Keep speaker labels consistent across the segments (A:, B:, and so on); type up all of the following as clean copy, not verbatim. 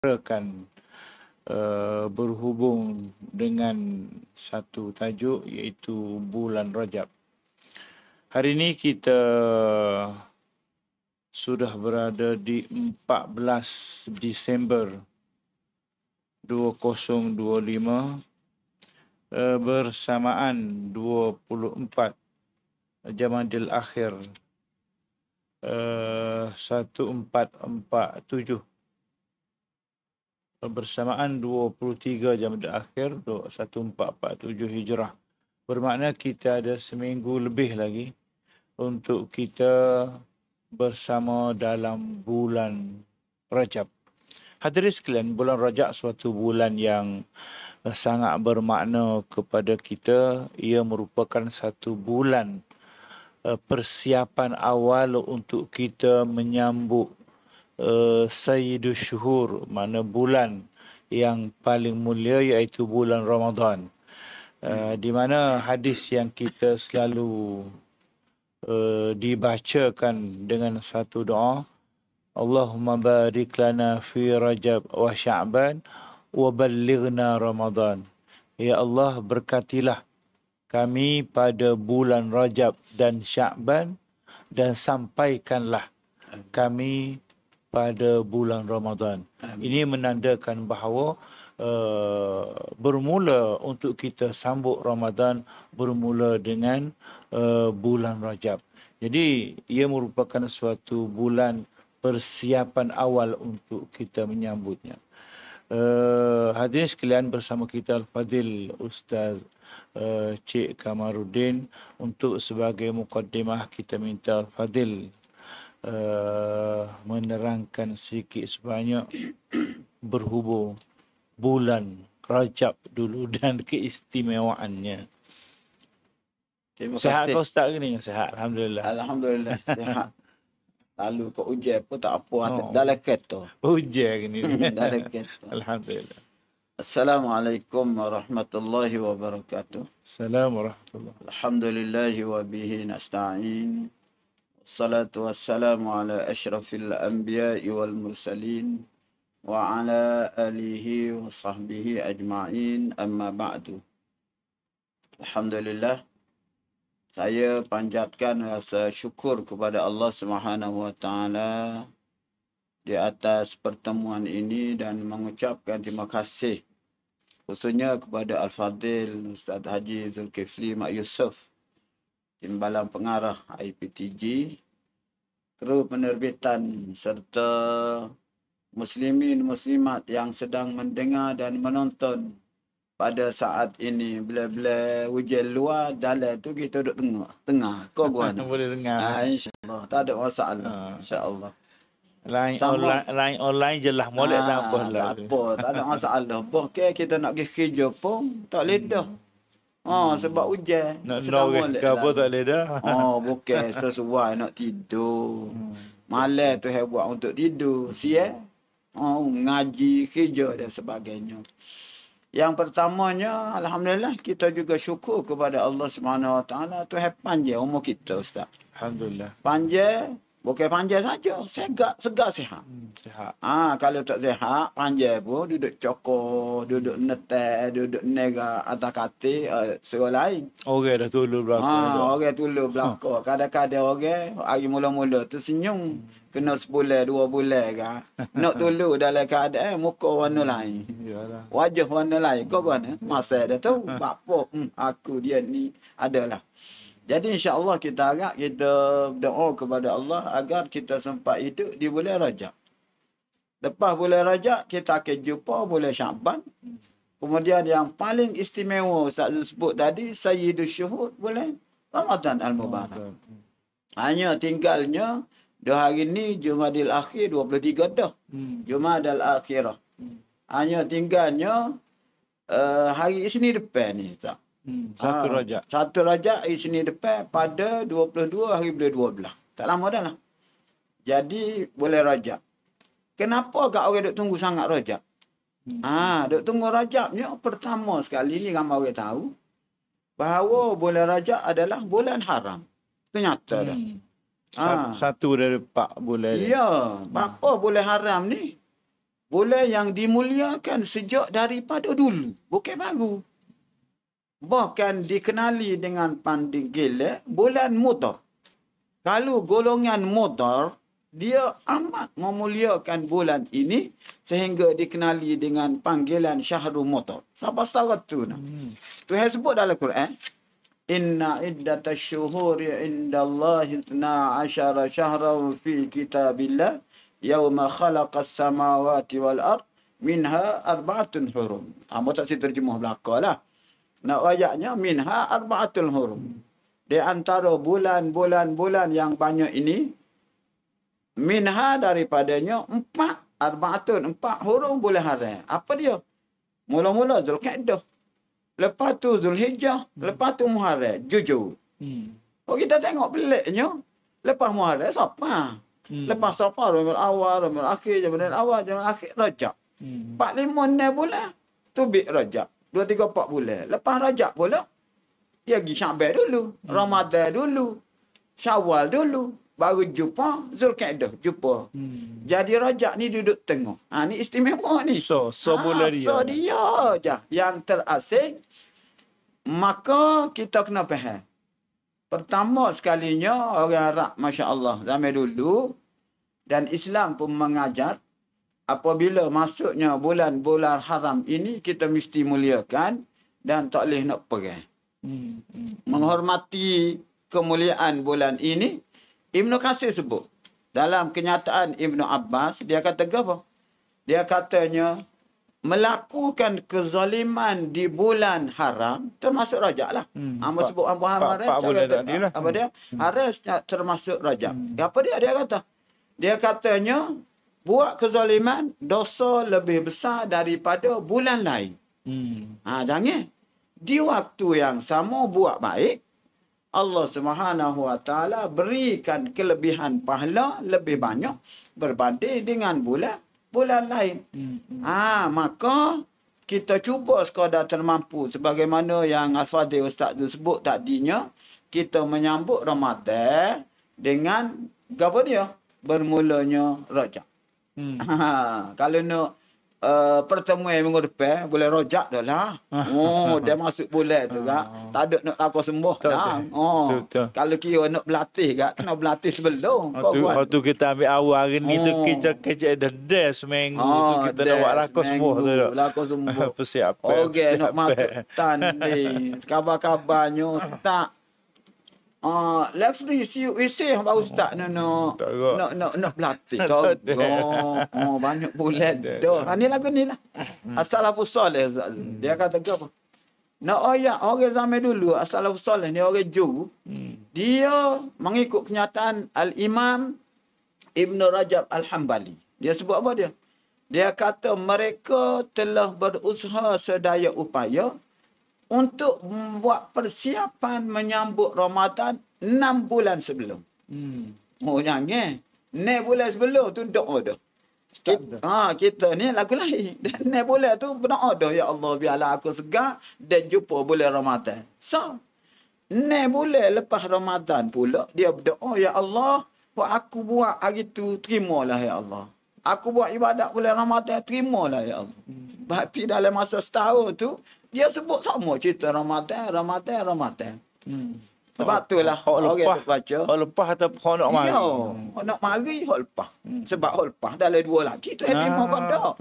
A: akan berhubung dengan satu tajuk iaitu bulan Rajab. Hari ini kita sudah berada di 14 Disember 2025 bersamaan 24 Jamadil Akhir 1447 bersamaan 23 Jamadil Akhir 1447 Hijrah. Bermakna kita ada seminggu lebih lagi untuk kita bersama dalam bulan Rajab. Hadirin sekalian, bulan Rajab suatu bulan yang sangat bermakna kepada kita. Ia merupakan satu bulan persiapan awal untuk kita menyambut Sayyidus Syuhur, mana bulan yang paling mulia iaitu bulan Ramadan. Di mana hadis yang kita selalu dibacakan dengan satu doa, Allahumma barik lana fi Rajab wa Sya'ban wa ballighna Ramadan. Ya Allah, berkatilah kami pada bulan Rajab dan Sya'ban dan sampaikanlah kami pada bulan Ramadan. Ini menandakan bahawa bermula untuk kita sambut Ramadan bermula dengan bulan Rajab. Jadi ia merupakan suatu bulan persiapan awal untuk kita menyambutnya. Hadirin sekalian, bersama kita Al-Fadil Ustaz Cik Kamaruddin. Untuk sebagai mukaddimah kita minta Al-Fadil menerangkan sedikit sebanyak berhubung bulan Rajab dulu dan keistimewaannya.
B: Terima
A: Sihat
B: kasih.
A: kau Ustaz ke ni? Sihat, Alhamdulillah.
B: Alhamdulillah sihat. Lalu kau ujian pun tak apa, dalam kereta.
A: Hujan ke ni?
B: Dalam kereta.
A: Alhamdulillah.
B: Assalamualaikum warahmatullahi wabarakatuh.
A: Assalamualaikum warahmatullahi.
B: Alhamdulillahi wa bihi nasta'in. Wassalatu wassalamu ala asyrafil anbiya'i wal mursalin wa ala alihi wa sahbihi ajma'in, amma ba'du. Alhamdulillah, saya panjatkan rasa syukur kepada Allah Subhanahu wa taala di atas pertemuan ini dan mengucapkan terima kasih khususnya kepada Al-Fadil Ustaz Haji Zulkifli Mak Yusof, Timbalan Pengarah IPTG, kru penerbitan serta muslimin muslimat yang sedang mendengar dan menonton pada saat ini. Bila-bila hujan luar, dalam tu kita duduk tengah. Kau gua ni.
A: Boleh dengar.
B: InsyaAllah. Tak ada masalah. InsyaAllah.
A: Lain online je lah. Molek tak apa lah.
B: Tak apa. Tak ada masalah. Bahkan kita nak pergi kerja pun tak boleh dah. Sebab hujan.
A: Nak ke apa tak boleh dah.
B: Bukan. Sesuai nak tidur. Malam tu saya buat untuk tidur. Siap. Ngaji, kerja dan sebagainya. Yang pertamanya, alhamdulillah, kita juga syukur kepada Allah Subhanahu Wa Taala. Tuhan panjang umur kita, Ustaz.
A: Alhamdulillah.
B: Panjang, bukan panjang saja, segar sihat.
A: Sihat.
B: Kalau tak sihat, panjang pun duduk cokor, duduk netek, duduk nega atas katil, serah lain.
A: Orang dah tolong belakang.
B: Orang tolong belakang. Kadang-kadang orang hari mula-mula tu senyum. Kena sebulan, 2 bulan kan. Nak tolong dalam keadaan muka warna lain.
A: Yalah.
B: Wajah warna lain. Kau mana? Masa dah tahu. Bapa, aku dia ni adalah. Jadi insya-Allah kita harap kita doa kepada Allah agar kita sempat hidup di bulan Rajab. Lepas bulan Rajab kita akan jumpa bulan Sya'ban. Kemudian yang paling istimewa Ustaz sebut tadi, Sayyidus Syuhur, bulan Ramadan Al-Mubarak. Hanya tinggalnya hari ni Jumadil Akhir 23 dah. Jumadil Akhirah. Hanya tinggalnya hari Isnin depan ni tak.
A: Satu Rajab.
B: Satu Rajab Isnin depan pada 22 hari bulan 12. Tak lama dah lah. Jadi bulan Rajab. Kenapa agak orang duk tunggu sangat Rajab? Duk tunggu Rajabnya pertama sekali ni ramai orang tahu bahawa bulan Rajab adalah bulan haram. Itu nyata dah.
A: Satu dari 4 bulan.
B: Ya, apa boleh haram ni? Bulan yang dimuliakan sejak daripada dulu. Bukan baru. Bahkan dikenali dengan panggilan bulan Mudhar. Kalau golongan Mudhar, dia amat memuliakan bulan ini sehingga dikenali dengan panggilan Syahrul Mudhar. Siapa tahu tu nak? Tuhan sebut dalam Quran, Inna iddatash syuhuri indallahi 12 syahran fi kitabillah yauma khalaqas samawati wal ard minha arba'atun hurum. Hamba tak saya terjemah belakalah. Nak ayatnya minha arba'atul hurum. Di antara bulan-bulan yang banyak ini, minha daripadanya 4 hurum bulan haram. Apa dia? Mula-mula Zulkaidah. Lepas tu Zulhijjah. Lepas tu Muharram. Jujur. Oh, kita tengok peliknya. Lepas Muharram siapa? Lepas siapa? Rabiul Awal, Rabiul Akhir, Rabiul Awal, Rabiul Akhir, Rajab. 4-5 bulan. Tu bik Rajab. 2-3-4 bulan. Lepas Rajab pula, dia pergi Syaban dulu. Ramadan dulu. Syawal dulu. Baru jumpa Zulkaidah. Jumpa. Jadi Rajab ni duduk tengah. Ni istimewa ni.
A: So bulan dia.
B: So dia je yang terasing. Maka kita kena faham. Pertama sekalinya orang Arab, Masya Allah, zaman dulu. Dan Islam pun mengajar. Apabila masuknya bulan-bulan haram ini, kita mesti muliakan dan tak boleh nak perang. Menghormati kemuliaan bulan ini, Ibnu Katsir sebut. Dalam kenyataan Ibnu Abbas, dia kata apa? Dia katanya, melakukan kezaliman di bulan haram, termasuk Rajab lah. Hamba sebut Haram. Apa dia? Haram termasuk Rajab. Apa dia kata? Dia katanya, buat kezaliman, dosa lebih besar daripada bulan lain. Jangan. Di waktu yang sama buat baik, Allah Subhanahu Wa Taala berikan kelebihan pahala lebih banyak berbanding dengan bulan lain. Maka kita cuba sekadar termampu sebagaimana yang Al-Fadhil Ustaz tu sebut tadinya, kita menyambut Ramadan dengan apa dia? Bermulanya Rajab. Kalau nak pertemuan minggu depan, bulan Rajab dah lah. Dia masuk bulan tu kak. Tak ada nak laku sembuh dah. Kalau kira nak berlatih kak, kena berlatih sebelum.
A: Waktu kita ambil awal hari ni tu, kita dah seminggu tu kita nak buat laku sembuh tu.
B: Laku sembuh.
A: Persiapan.
B: Okey, nak masuk tanding. Kabar-kabarnya Ustaz. Referee CUC baru start nak berlatih. Banyak bulan tu. Ni lagu ni lah. As-salafus salih. Dia kata apa? Nak orang zaman dulu, as-salafus salih ni orang Ju. Dia mengikut kenyataan Al-Imam Ibn Rajab Al-Hambali. Dia sebut apa dia? Dia kata mereka telah berusaha sedaya upaya untuk membuat persiapan menyambut Ramadan 6 bulan sebelum. Jangan. 6 bulan sebelum tu doa dah. Kita ni lagu lain. Dan 6 bulan tu berdoa dah. Ya Allah, biarlah aku segar dan jumpa bulan Ramadan. So, 6 bulan lepas Ramadan pula, dia berdoa, Ya Allah, aku buat hari tu, terimalah Ya Allah. Aku buat ibadat bulan Ramadan, terimalah Ya Allah. Berarti dalam masa setahun tu, dia sebut sama cerita Ramadan. Sebab tu lah orang baca.
A: Hak lepas atau hak nak mari?
B: Hak nak mari, hak lepas. Sebab hak lepas dalam dua lagi tu terima kata.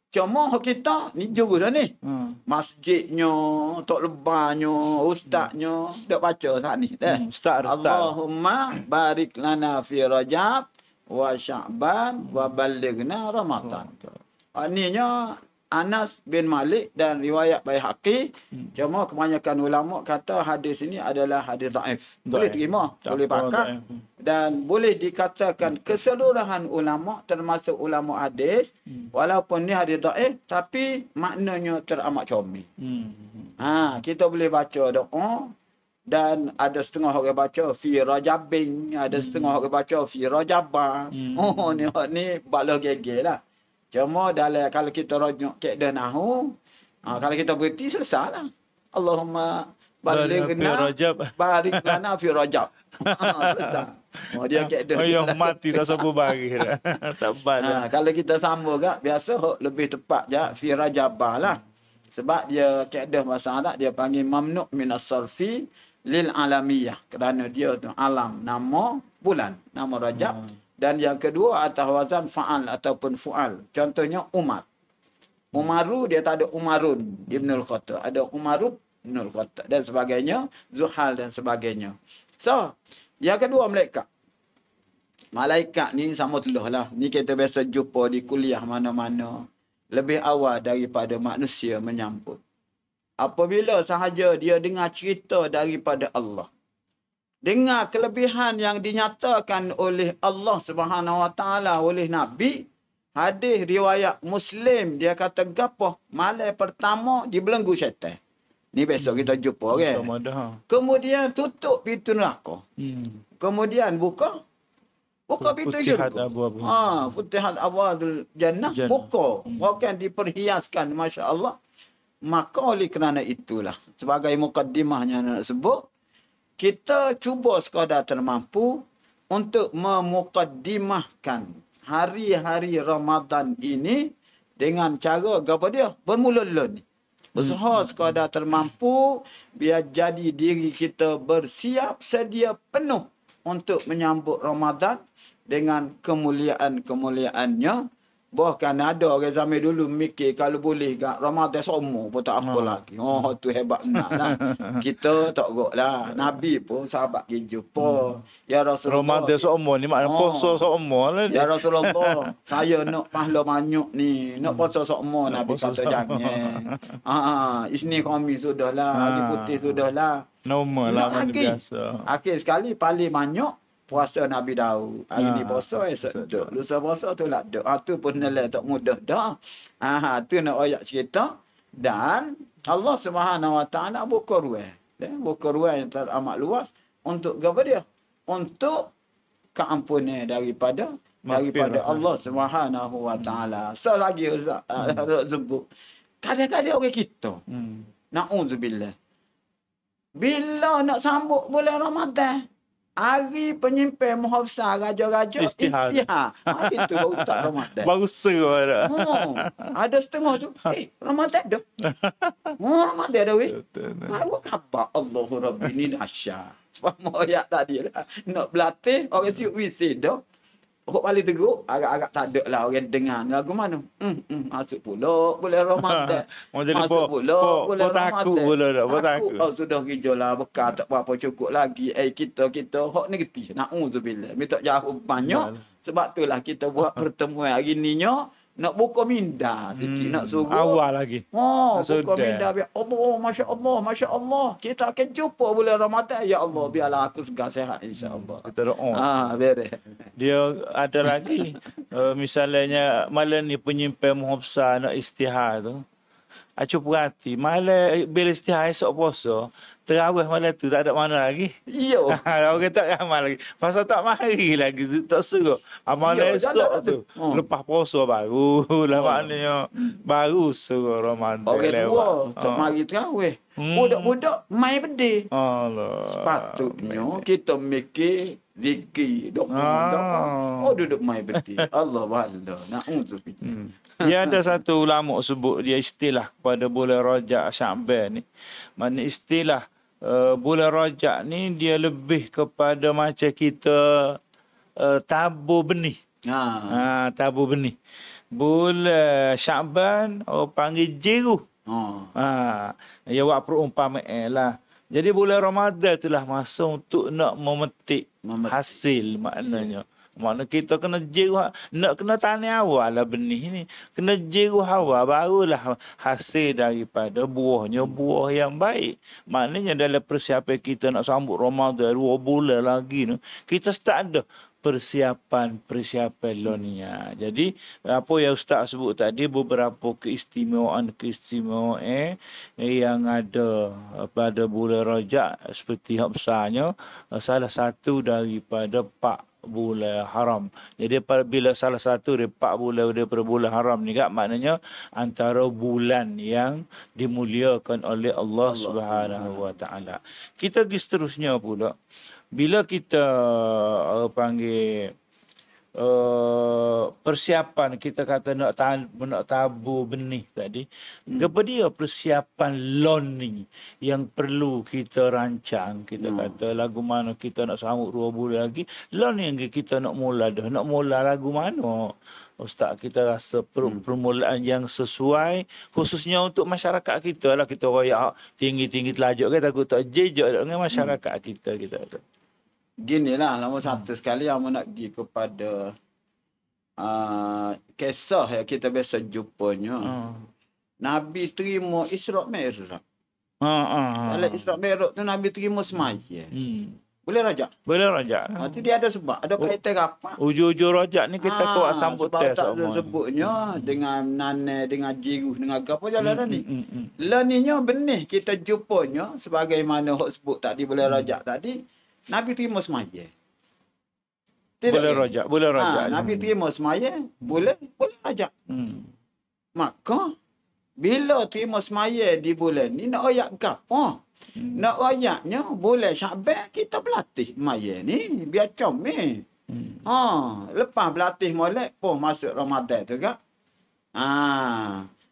B: Cuma hak kita ni juru dah ni. Masjidnya, tok lebarnya, ustaznya dak baca saat ni dah. Allahumma barik lana fi Rajab wa Sya'ban wa ballighna Ramadan. Aninya Anas bin Malik dan riwayat Baihaqi. Cuma kebanyakan ulama kata hadis ini adalah hadis dhaif. Boleh terima, boleh pakat. Dan boleh dikatakan keseluruhan ulama termasuk ulama hadis, walaupun ni hadis dhaif tapi maknanya teramat comel. Kita boleh baca doa dan ada setengah orang baca fi rajabin, ada setengah orang baca fi rajabah. Ni bala gegel lah. Cuma dalam kalau kita rujuk kaedah nahwu, kalau kita berhenti selesailah. Allahumma baligna barik lana fi Rajab. Selesai. Oh, dia kaedah
A: Oh,
B: dia
A: yang
B: lah.
A: mati tak sabar baris dah. Tak bad dah.
B: Kalau kita sama gak biasa lebih tepat je fi rajabah lah. Sebab dia kaedah bahasa Arab dia panggil mamnu' minas sarfi lil alamiyah, kerana dia tu alam, nama bulan, nama Rajab. Dan yang kedua atas wazan fa'al ataupun fu'al. Contohnya Umar. Umaru dia tak ada Umarun Ibnul Khattab, ada Umaru Ibnul Khattab dan sebagainya, Zuhal dan sebagainya. So, yang kedua malaikat. Malaikat ni sama telah lah. Ni kita biasa jumpa di kuliah mana-mana. Lebih awal daripada manusia menyambut. Apabila sahaja dia dengar cerita daripada Allah, dengar kelebihan yang dinyatakan oleh Allah Subhanahu Wa Taala oleh Nabi, hadis riwayat Muslim dia kata gapo? Malam pertama dibelenggu syaitan. Ni besok kita jumpa kan.
A: Sama dah.
B: Kemudian tutup pintu neraka. Kemudian buka pintu
A: Futihat
B: syurga.
A: abwaab.
B: Futihat abwaabul jannah. Buka. Bukan diperhiaskan, masya-Allah. Maka oleh kerana itulah, sebagai mukaddimahnya nak sebut, kita cuba sekadar termampu untuk memukaddimahkan hari-hari Ramadan ini dengan cara apa dia? Bermula-mula ni. Usaha sekadar termampu biar jadi diri kita bersiap sedia penuh untuk menyambut Ramadan dengan kemuliaan-kemuliaannya. Bahkan ada orang zaman dulu mikir kalau boleh kat Ramadan semua pun tak apa lagi. Oh, tu hebat benar lah. Kita tak rok lah. Nabi pun sahabat kita jumpa. Ya Rasulullah.
A: Ramadan seumur ni maknanya puasa seumur lah
B: Ya
A: dia.
B: Rasulullah, saya nak pahala banyak ni. Nak puasa seumur Nabi kata jangan. Isni kami sudahlah. Hari putih sudahlah.
A: Normal lah,
B: Nak
A: mana
B: lagi.
A: biasa.
B: Akhir sekali paling banyak puasa Nabi Daud. Hari ni puasa, esok duk. Lusa puasa tu lah duk. Tu pun nilai tak mudah dah. Tu nak ayat cerita. Dan Allah Subhanahu Wa Taala buka ruang. Buka ruang yang teramat luas. Untuk apa dia? Untuk keampunan daripada Allah Subhanahu Wa Taala. So lagi Ustaz sebut. Kadang-kadang orang kita. Na'udzubillah. Bila nak sambut bulan Ramadan, hari penyimpan muhafsah raja-raja istihar. Itu baru start Ramadan.
A: Baru serah dah.
B: Ada setengah tu. Ramadan dah. Ramadan dah weh. Baru khabar Allahu Rabbi ni dahsyat. Sebab ayat tadi lah. Nak berlatih orang siuk wisi dah. Hok paling teruk, agak-agak tak ada lah orang dengar. Lagu mana? Masuk pula bulan Ramadan. Masuk pula bulan Ramadan.
A: Takut pula dah. Takut.
B: Oh, sudah kerja lah. Bekal tak berapa cukup lagi. Kita hok negatif. Na'udzubillah. Minta jauh banyak. Sebab itulah kita buat pertemuan hari ni nya. Nak buka minda sikit. Nak suruh.
A: Awal lagi.
B: Buka minda. Biar Allah, Masya Allah, Masya Allah. Kita akan jumpa bulan Ramadan. Ya Allah, biarlah aku segar sehat insyaAllah.
A: Kita doa.
B: Beres.
A: Dia ada lagi. Misalnya malam ni penyimpan muhafsah nak istihar tu. Acu perhati. Malam bila istihar esok puasa. Terawih malam tu tak ada mana lagi.
B: Ya.
A: Orang tak ramal lagi. Pasal tak mari lagi. Tak suruh. Malam esok tu. Lepas puasa baru. Lah maknanya. Baru suruh Ramadan
B: orang
A: lewat.
B: tua tak mari terawih. Budak-budak main bedih.
A: Allah.
B: Sepatutnya kita mikir zikir. Duduk main bedih. Allah wallah. Na'udzubillah.
A: Dia ada satu ulama sebut dia istilah kepada bulan Rajab Sya'ban ni. Mana istilah bulan Rajab ni dia lebih kepada macam kita tabur benih. Tabur benih. Bulan Sya'ban orang panggil jeru. Ya buat perumpamaan lah. Jadi bulan Ramadan itulah masa untuk nak memetik hasil maknanya. Mana kita kena jeru, nak kena tani awal lah benih ni. Kena jeru awal, barulah hasil daripada buahnya, buah yang baik. Maknanya dalam persiapan kita nak sambut Ramadan 2 bulan lagi ni, kita start ada persiapan lonia. Jadi apa yang Ustaz sebut tadi, beberapa keistimewaan yang ada pada bulan Rajab seperti hak besarnya, salah satu daripada 4 bulan haram. Jadi bila salah satu dari 4 bulan daripada bulan haram ni maknanya antara bulan yang dimuliakan oleh Allah Subhanahu Wa Taala. Kita pergi seterusnya pula. bila kita panggil persiapan, kita kata nak tabur benih tadi, kepada persiapan loan ni yang perlu kita rancang. Kita kata lagu mana kita nak sambut 2 bulan lagi, loan yang kita nak mula dah. Nak mula lagu mana? Ustaz, kita rasa permulaan yang sesuai, khususnya untuk masyarakat kita lah. Kita royak tinggi-tinggi telajuk kan, takut tak jejak dengan masyarakat kita.
B: Ginilah, nombor satu sekali yang nak pergi kepada kisah yang kita biasa jumpanya. Nabi terima Isra' Mi'raj. Kalau Isra' Mi'raj tu Nabi terima semaya. Boleh rajak?
A: Boleh rajak.
B: Nanti dia ada sebab. Ada kaitan apa?
A: Ujung-ujung rajak ni kita kau sambut
B: sebab
A: test.
B: Sebab tak sebutnya dengan nane, dengan jiruh, dengan apa jalan ni. Laninya benih kita jumpanya sebagaimana hok sebut tadi boleh rajak tadi. Nabi terima semaya.
A: Boleh rajak, boleh rajak.
B: Nabi terima semaya, boleh rajak. Maka bila terima semaya di bulan ni nak royak gapo? Nak royaknya boleh Syaban kita berlatih semaya ni biar comel. Lepas berlatih molek pun masuk Ramadan tu kan.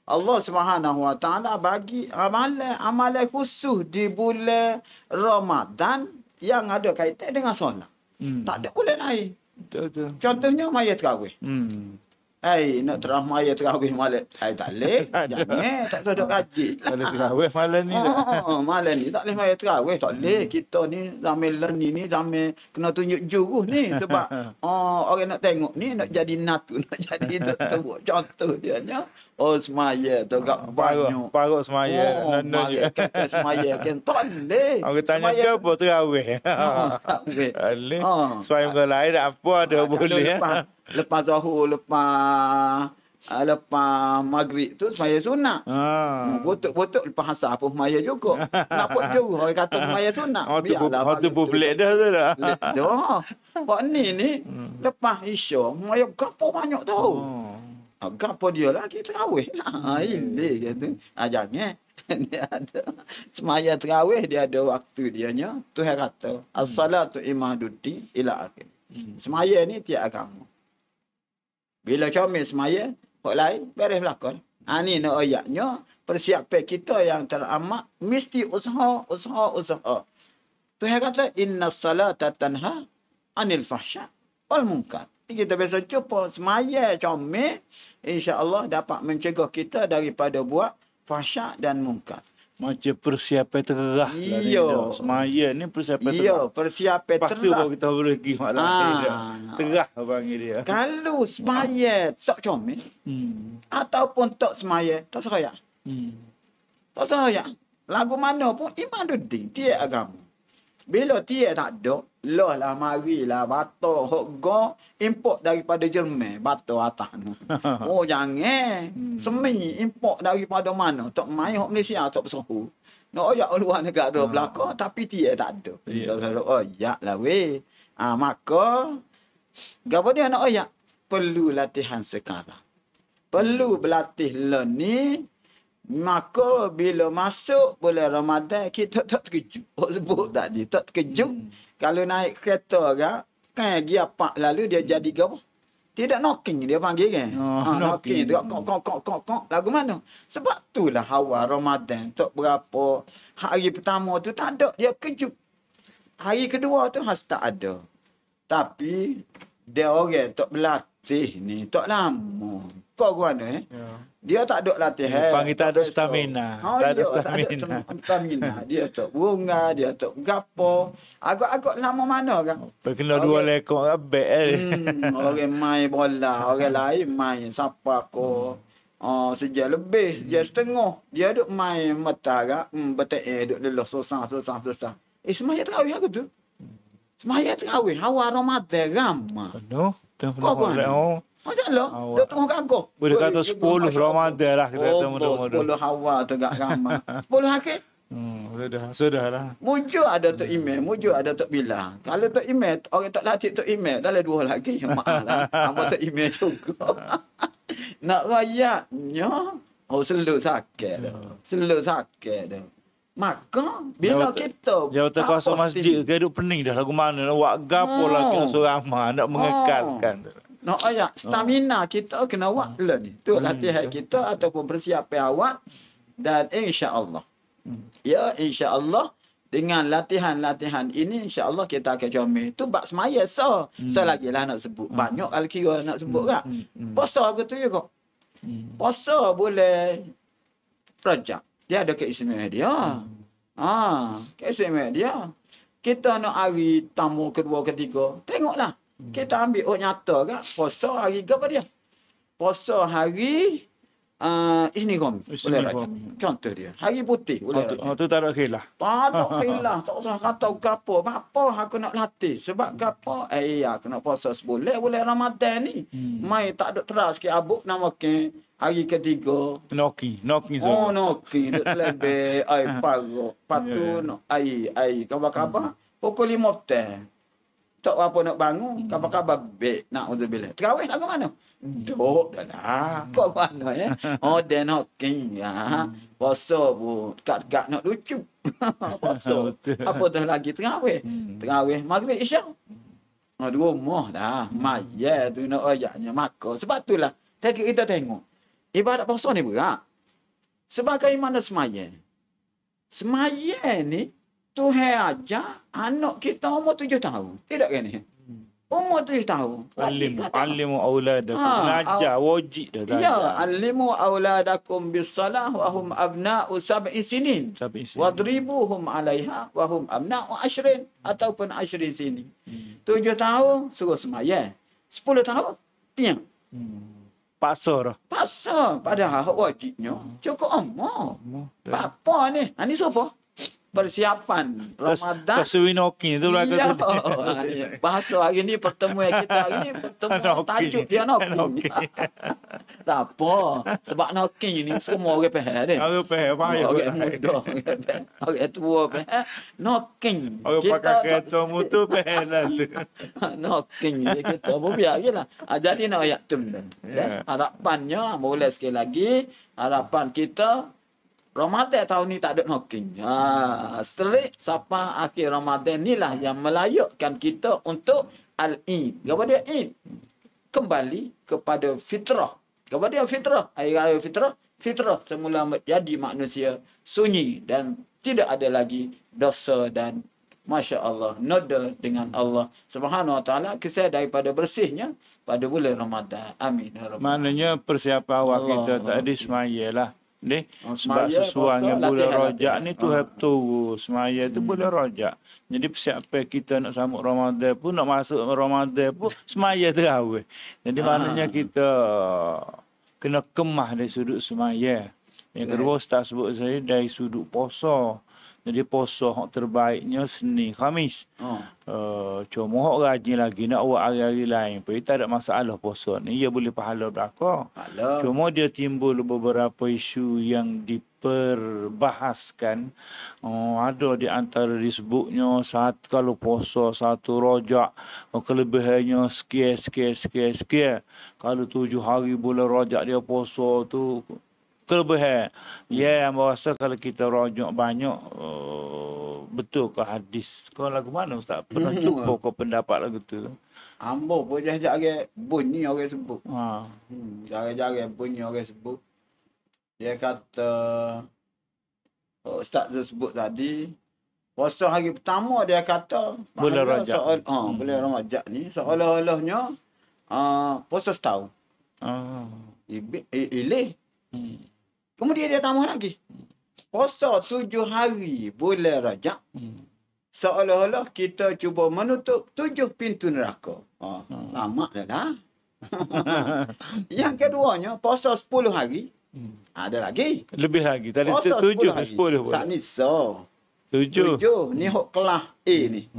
B: Allah Subhanahu Wa Taala bagi amalan khusus di bulan Ramadan yang ada kaitan dengan solat. Tak ada bulan lain.
A: Betul.
B: Contohnya maya tarawih. Nak terah maya tarawih malam. Tak boleh. Jangan. Tak sedap kaji.
A: Malam tarawih malam ni.
B: Malam ni tak boleh maya tarawih. Tak boleh. Kita ni zaman ni zaman kena tunjuk juruh ni. Sebab orang nak tengok ni nak jadi natu. Nak jadi doktor. Contoh dia nya. Semaya tu kat banyak.
A: Parut semaya.
B: Kata semaya kan. Tak boleh.
A: Orang tanya ke apa tarawih. Boleh. Supaya orang lain tak apa ada boleh.
B: Lepas zuhur, lepas maghrib tu semaya sunat. Botok lepas asar pun semaya juga. Nak buat jauh orang kata semaya sunat.
A: Waktu publik dah tu dah.
B: Dah. Buat ni lepas isya semaya gapo banyak tau. Gapo dia lah kita tarawih lah. Ini kata. Jangan. Dia ada semaya tarawih, dia ada waktu dia nya. Tuhan kata as-salatu imaduddin ila akhir. Semaya ni tiap agama. Bila comel semaya, hok lain beres belakang. Ni nak ayatnya persiapan kita yang teramat mesti usaha. Tuhan kata innas salata tanha anil fahsya wal munkar. Kita biasa cuba semaya comel, insya-Allah dapat mencegah kita daripada buat fahsyak dan munkar.
A: Macam persiapan terah lah. Semaya ni persiapan terah.
B: Persiapan terah.
A: Lepas tu baru kita boleh pergi malam terah panggil dia.
B: Kalau semaya tak comel, ataupun tak semaya, tak seraya. Tak seraya. Lagu mana pun imaduddin, dia agama. Bila dia tak ada, lah marilah batu hok import daripada Jerman, batu atas tu. Jangan. Semi import daripada mana? Tak mai hok Malaysia tak bersuhu. Nak ayak luar negara belaka tapi dia tak ada. Ayak lah weh. Maka gapo dia nak ayak? Perlu latihan sekarang. Perlu berlatih lah ni. Maka bila masuk bulan Ramadan kita tak terkejut. Sebut tadi tak terkejut. Kalau naik kereta kan dia pak lalu dia jadi gapo? Tidak knocking dia panggil kan. Knocking tu kok lagu mana? Sebab itulah awal Ramadan tak berapa hari pertama tu tak ada dia kejut. Hari kedua tu has tak ada. Tapi dia orang tak berlatih ni tak lama. Kau guna Dia tak ada latihan.
A: Panggil tak ada stamina. Tak ada stamina.
B: Dia tak bunga, dia tak gapo. Agak-agak lama mana kan?
A: Kena 2 lekor abek.
B: Orang main bola, orang lain main siapa ko. Sejak lebih, sejak setengah. Dia duk main mata gak, betek duk lelah susah. Semaya tarawih aku tu. Semaya tarawih awal Ramadan ramah. Kau kan? Janganlah. Dia tengok kagak.
A: Boleh kata 10 Ramadan lah kita temu-temu.
B: 10 awal tu gak ramah. 10 akhir.
A: Sudahlah.
B: Mujur ada Tok Imam, mujur ada Tok Bilal. Kalau Tok Imam, orang tak latih Tok Imam, dah 2 lagi. Maaf lah. Hamba Tok Imam juga. Nak rayaknya, selalu sakit dah. Maka bila kita
A: jawatan
B: tak
A: kuasa
B: posting-
A: masjid ke duk pening dah lagu mana nak buat gapo lah kita suruh amal nak mengekalkan.
B: Nak ayat stamina kita kena buat lah ni. Tu latihan kita ataupun persiapan awal dan insya-Allah. Ya insya-Allah dengan latihan-latihan ini insya-Allah kita akan comel. Tu bab semaya lagi lah nak sebut. Banyak kali kira nak sebut kan. Puasa aku tu juga. Puasa boleh Rajab. Dia ada keistimewaan dia. Keistimewaan dia. Kita nak hari tamu kedua ketiga, tengoklah. Kita ambil nyata kan. Puasa hari apa dia? Puasa hari Isnin Khamis. Boleh Rajab. Contoh dia. Hari putih boleh Rajab.
A: Tu tak ada khilaf.
B: Tak ada khilaf. Tak usah kata gapo. Apa aku nak latih. Sebab gapo? Aku nak puasa sebulan. Boleh Ramadan ni. Mai tak ada teras ke abuk nama ke. Hari ketiga.
A: Noki.
B: Noki. Duk terlebih. Parok. Patu nak air. Kabar-kabar. Pukul 5 petang. Tak apa nak bangun. Kabar-kabar baik. Nak uzubillah. Terawih nak ke mana? Duk dah lah. Kau ke mana ya? Dan hoking. Puasa pun. Dekat-dekat nak lucu. Puasa. Apa tu lagi? Terawih. Terawih. Maghrib Isyak. Di rumah dah. Maya tu nak ayatnya. Maka. Sebab itulah. Kita tengok. Ibadat puasa ni berat. Sebagaimana semaya. Semaya ni. Tuhan ajar anak kita umur 7 tahun. Tidak kan ni? Umur 7 tahun.
A: Alimu auladakum. Ajar wajib dah.
B: Ya, alimu auladakum bis-salah wa hum abna'u 7 sinin. Wadribuhum 'alaiha wa hum abna'u 10 ataupun 10 sinin. 7 tahun suruh sembahyang. 10 tahun piang.
A: Paksa dah.
B: Paksa padahal wajibnya cukup umur. Apa ni? Ini siapa? Persiapan Ramadan.
A: Taswinoki tu lah kata.
B: Bahasa hari ni pertemuan kita hari ni pertemuan tajuk dia noki. Tak apa. Sebab noki ni semua orang faham dia.
A: Orang faham.
B: Orang muda. Orang tua faham. Noki.
A: Orang pakai kereta motor faham lalu.
B: Noki ni kita pun biar je lah. Jadi nak ayat tu. Harapannya boleh sekali lagi. Harapan kita Ramadan tahun ni tak ada knocking. Straight sampai akhir Ramadan ni lah yang melayakkan kita untuk Al-Eid. Kepada Eid. Kembali kepada fitrah. Kepada fitrah. Hari raya fitrah. Fitrah semula menjadi manusia sunyi dan tidak ada lagi dosa dan Masya Allah, noda dengan Allah Subhanahu Wa Taala kisah daripada bersihnya pada bulan Ramadan. Amin.
A: Maknanya persiapan awal kita tak ada semaya lah. Ni sebab sesuai dengan bulan Rajab ni tu betul semaya tu bulan Rajab. Jadi persiapan kita nak sambut Ramadan pun nak masuk Ramadan pun semaya terawih. Jadi maknanya kita kena kemah dari sudut semaya. Yang kedua Ustaz sebut saya dari sudut puasa. Jadi puasa hak terbaiknya Senin Khamis. Cuma hak rajin lagi nak buat hari-hari lain. Tapi tak ada masalah puasa ni. Ia boleh pahala belaka. Cuma dia timbul beberapa isu yang diperbahaskan. Ada di antara disebutnya kalau puasa satu rojak. Kelebihannya sekian. Kalau 7 hari bulan rojak dia puasa tu kelebihan. Yang rasa kalau kita rojak banyak, betul ke hadis? Kau lagu mana Ustaz? Pernah jumpa kau pendapat lagu tu?
B: Ambo pun jaga bunyi orang sebut. Jaga bunyi orang sebut. Dia kata, Ustaz sebut tadi, puasa hari pertama dia kata,
A: bulan Rajab.
B: Bulan Rajab ni, seolah-olahnya puasa setahun. Ilih. Kemudian dia tambah lagi. Puasa 7 hari bulan Rajab. Seolah-olah kita cuba menutup 7 pintu neraka. Lama dah lah. Yang keduanya, puasa 10 hari. Ada lagi.
A: Lebih lagi. Tadi
B: puasa
A: 7 ke 10
B: Saat ni
A: 7.
B: Ni hok kelas A ni.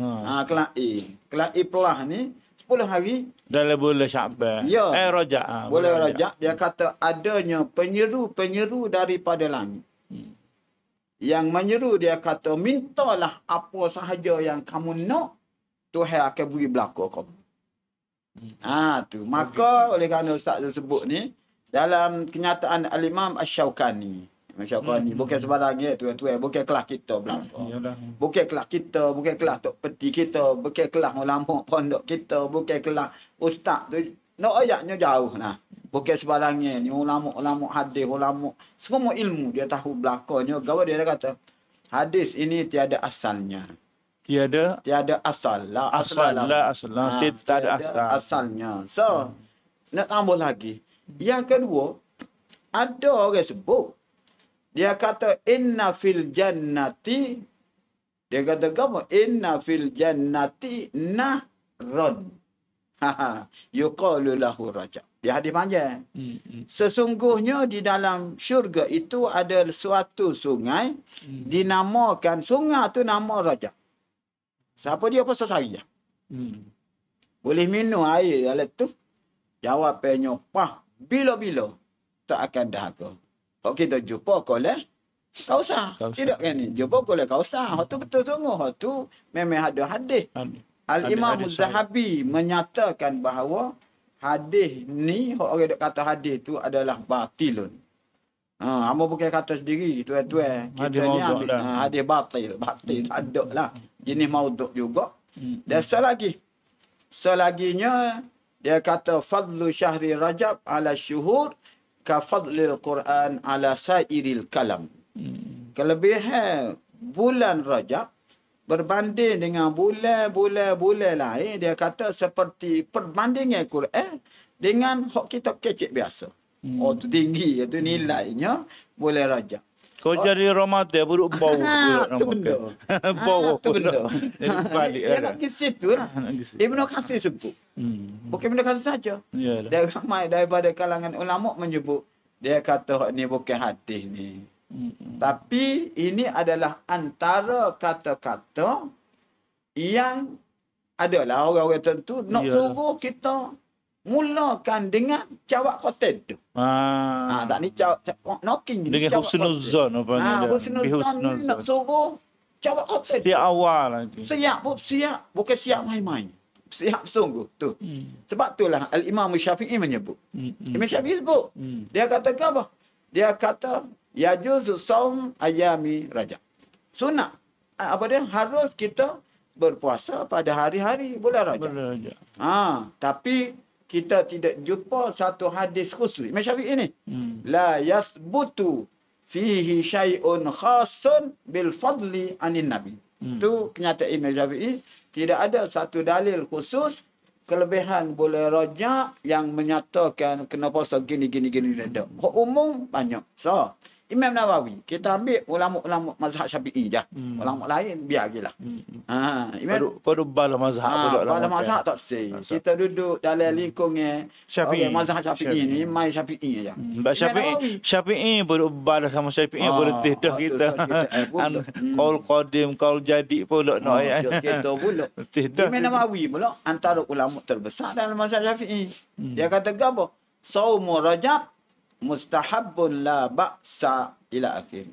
B: Kelas A. Kelas A pelah ni 10 hari
A: dalam bulan Syaban.
B: Ya.
A: Rajab.
B: Bulan Rajab dia kata adanya penyeru-penyeru daripada langit. Yang menyeru dia kata mintalah apa sahaja yang kamu nak, Tuhan akan beri belaka kamu. Tu. Maka oleh kerana Ustaz tu sebut ni dalam kenyataan Al-Imam Asy-Syaukani. Masyarakat ni bukan sebarang tuan-tuan, bukan kelas kita belaka.
A: Iyalah.
B: Bukan kelas kita, bukan kelas tok peti kita, bukan kelas ulama pondok kita, bukan kelas ustaz tu. Nak ayatnya jauh nah. Bukan sebarangnya ni ulama hadis, ulama semua ilmu dia tahu belakangnya. Gawa dia kata hadis ini tiada asalnya.
A: Tiada
B: Asal. La
A: asal,
B: asal.
A: la asal. Tak ada asal.
B: Asalnya. So, nak tambah lagi. Yang kedua, ada orang sebut. Dia kata, inna fil jannati. Dia kata, apa? Inna fil jannati nahron. Yuqalu lahu raja. Dia hadis panjang. Sesungguhnya di dalam syurga itu ada suatu sungai. Dinamakan, sungai tu nama raja. Siapa dia pasal saya? Boleh minum air dalam tu? Jawapannya, pah, bila-bila tak akan dahaga. Kalau kita jumpa koleh kausah. Tidak kan ni? Jumpa koleh kausah. Hak tu betul sungguh. Hak tu memang ada hadis. Al-Imam Az-Zahabi menyatakan bahawa hadis ni, orang dok kata hadis tu adalah batilun. Hamba bukan kata sendiri, tuan-tuan. Kita ni ambil hadis batil. Batil tak ada lah. Jenis maudhu' juga. Dan selaginya dia kata fadlu syahri Rajab ala syuhur ka fadlil Quran ala sairil kalam. Kelebihan bulan Rajab berbanding dengan bulan-bulan lain, dia kata seperti perbandingan Quran dengan hak kita kecik biasa. Oh tu tinggi, itu nilainya bulan Rajab.
A: Kau jadi Ramadan buruk bau pula
B: tu benda.
A: bau
B: Tu benda.
A: balik
B: Dia nak ke situ lah. Ibnu Katsir sebut. Bukan Ibnu Katsir saja.
A: Iyalah.
B: Dia ramai daripada kalangan ulama menyebut. Dia kata ni bukan hadis ni. Tapi ini adalah antara kata-kata yang adalah orang-orang tertentu nak suruh kita mulakan dengan jawab khotin tu. Tak ni jawab knocking
A: dengan husnuzon apa namanya.
B: Husnuzon nak suruh jawab khotin.
A: Setiap awal lagi.
B: Siap, bukan siap main-main. Siap sungguh tu. Sebab itulah Al-Imam Syafi'i menyebut. Imam Syafi'i sebut. Dia kata apa? Dia kata yajuzu saum ayami Rajab. Sunat. Apa dia? Harus kita berpuasa pada hari-hari bulan Rajab. Tapi kita tidak jumpa satu hadis khusus. Imam Syafi'i ni. La yathbutu fihi syai'un khasun bil fadli anin nabi. Itu kenyataan Imam Syafi'i. Tidak ada satu dalil khusus kelebihan bulan Rajab yang menyatakan kena puasa gini. Hak umum banyak. So, Imam Nawawi, kita ambil ulama-ulama mazhab Syafi'i je. Ulama lain biar je lah.
A: Pada bala mazhab pula lah.
B: Bala mazhab tak say. Kita duduk dalam lingkungan
A: Syafi'i.
B: Mazhab Syafi'i ni main Syafi'i je.
A: Syafi'i pada bala sama Syafi'i boleh dah kita. Qaul qadim, qaul jadi pula nak ayat.
B: Kita pula. Imam Nawawi pula antara ulama terbesar dalam mazhab Syafi'i. Dia kata apa? Saumu Rajab mustahabun la ba'sa ila akhir.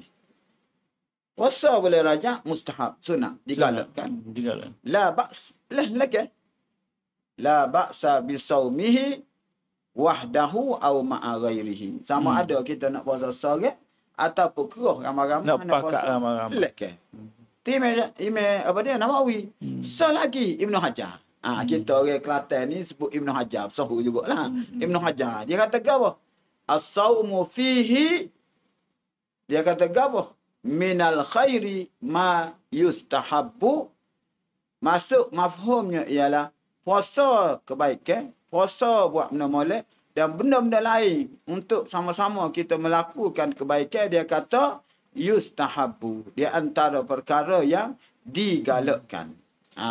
B: Puasa bulan Rajab mustahab, sunat, digalakkan. La ba's, lagi. La ba'sa bi saumihi wahdahu aw ma'a ghairihi. Sama ada kita nak puasa seorang ataupun keroh ramai-ramai
A: nak pakat ramai-ramai.
B: Lagi. Imam apa dia Nawawi. Selagi Ibnu Hajar. Kita orang Kelantan ni sebut Ibnu Hajar, sahu jugalah. Ibnu Hajar. Dia kata apa? As-sawmu fihi, dia kata apa? Minal khairi ma yustahabbu. Masuk mafhumnya ialah puasa kebaikan, puasa buat benda molek dan benda-benda lain untuk sama-sama kita melakukan kebaikan. Dia kata yustahabbu, dia antara perkara yang digalakkan.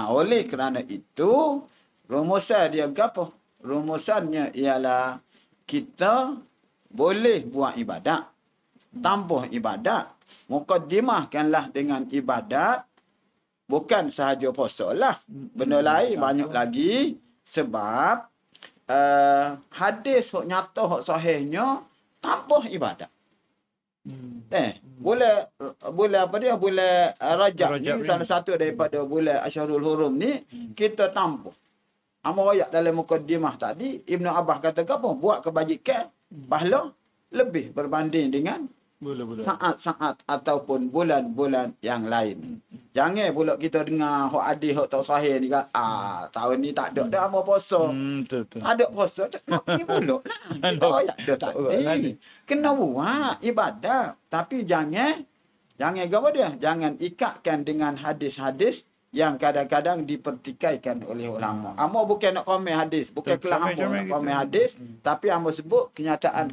B: Oleh kerana itu rumusan dia apa? Rumusannya ialah kita boleh buat ibadat, tambah ibadat, mukaddimahkanlah dengan ibadat, bukan sahaja puasa lah. Benda lain banyak lagi sebab hadis hok nyata hok sahihnya tambah ibadat. Bulan apa dia? Bulan Rajab ni salah satu daripada bulan Asyharul Hurum ni kita tambah. Amal ayat dalam mukaddimah tadi Ibnu Abbas kata apa? Buat kebajikan pahala lebih berbanding dengan
A: Boleh.
B: saat-saat ataupun bulan-bulan yang lain. Jangan pula kita dengar hak hadis hak tak sahih ni kan, tahun ni tak ada dah amal puasa.
A: Betul.
B: Ada puasa tak nak pergi pula lah. Kita ayat dah tadi. Kena buat ibadat, tapi jangan apa dia? Jangan ikatkan dengan hadis-hadis yang kadang-kadang dipertikaikan oleh ulama. Amo bukan nak komen hadis, bukan kelah amo nak komen hadis, tapi amo sebut kenyataan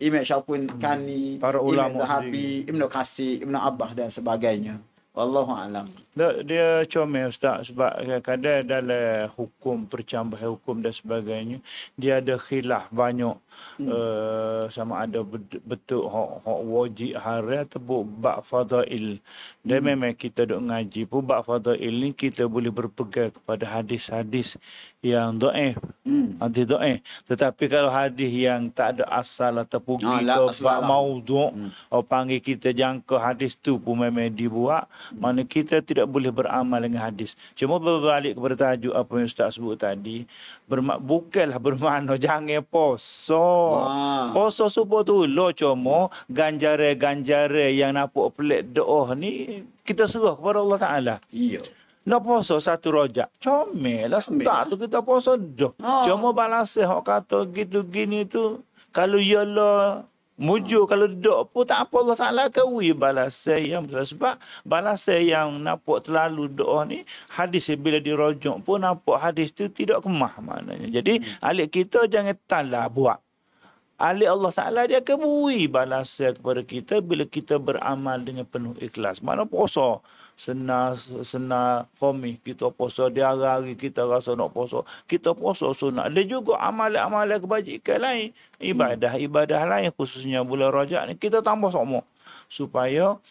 B: Imam Syauqani,
A: para ulama,
B: Imam Zahabi, Ibnu Katsir, Ibnu Abbas dan sebagainya. Wallahu alam.
A: Dia comel Ustaz, sebab kadang-kadang dalam hukum, percambahan hukum dan sebagainya, dia ada khilaf banyak. Sama ada betul hak wajib hari ataupun bab fadail. Dan memang kita duk ngaji pun bab fadail ni kita boleh berpegang kepada hadis-hadis yang dhaif. Hadis dhaif. Tetapi kalau hadis yang tak ada asal ataupun kita bab maudhu', orang panggil kita jangka hadis tu pun memang dibuat, mana kita tidak boleh beramal dengan hadis. Cuma berbalik kepada tajuk apa yang Ustaz sebut tadi, bukanlah bermakna jangan poso. Poso subuh tu lo cuma ganjare-ganjare yang nampak pelik doa ni kita serah kepada Allah Taala.
B: Iya.
A: Nak poso satu rojak, comel lah start tu kita poso dah. Cuma balasnya hok kata gitu gini tu, kalau yalah mujur, kalau dok pun tak apa, Allah Taala kawi balasnya yang besar. Sebab balasnya yang nampak terlalu doa ni, hadis bila dirojok pun nampak hadis tu tidak kemah maknanya. Jadi alik kita jangan talah buat. Alik Allah Ta'ala dia akan beri balasan kepada kita bila kita beramal dengan penuh ikhlas. Mana puasa senang khamih kita puasa, dia hari-hari kita rasa nak puasa, kita puasa sunat. Dia juga amalan-amalan kebajikan lain, ibadah lain khususnya bulan Rajab ni kita tambah sama supaya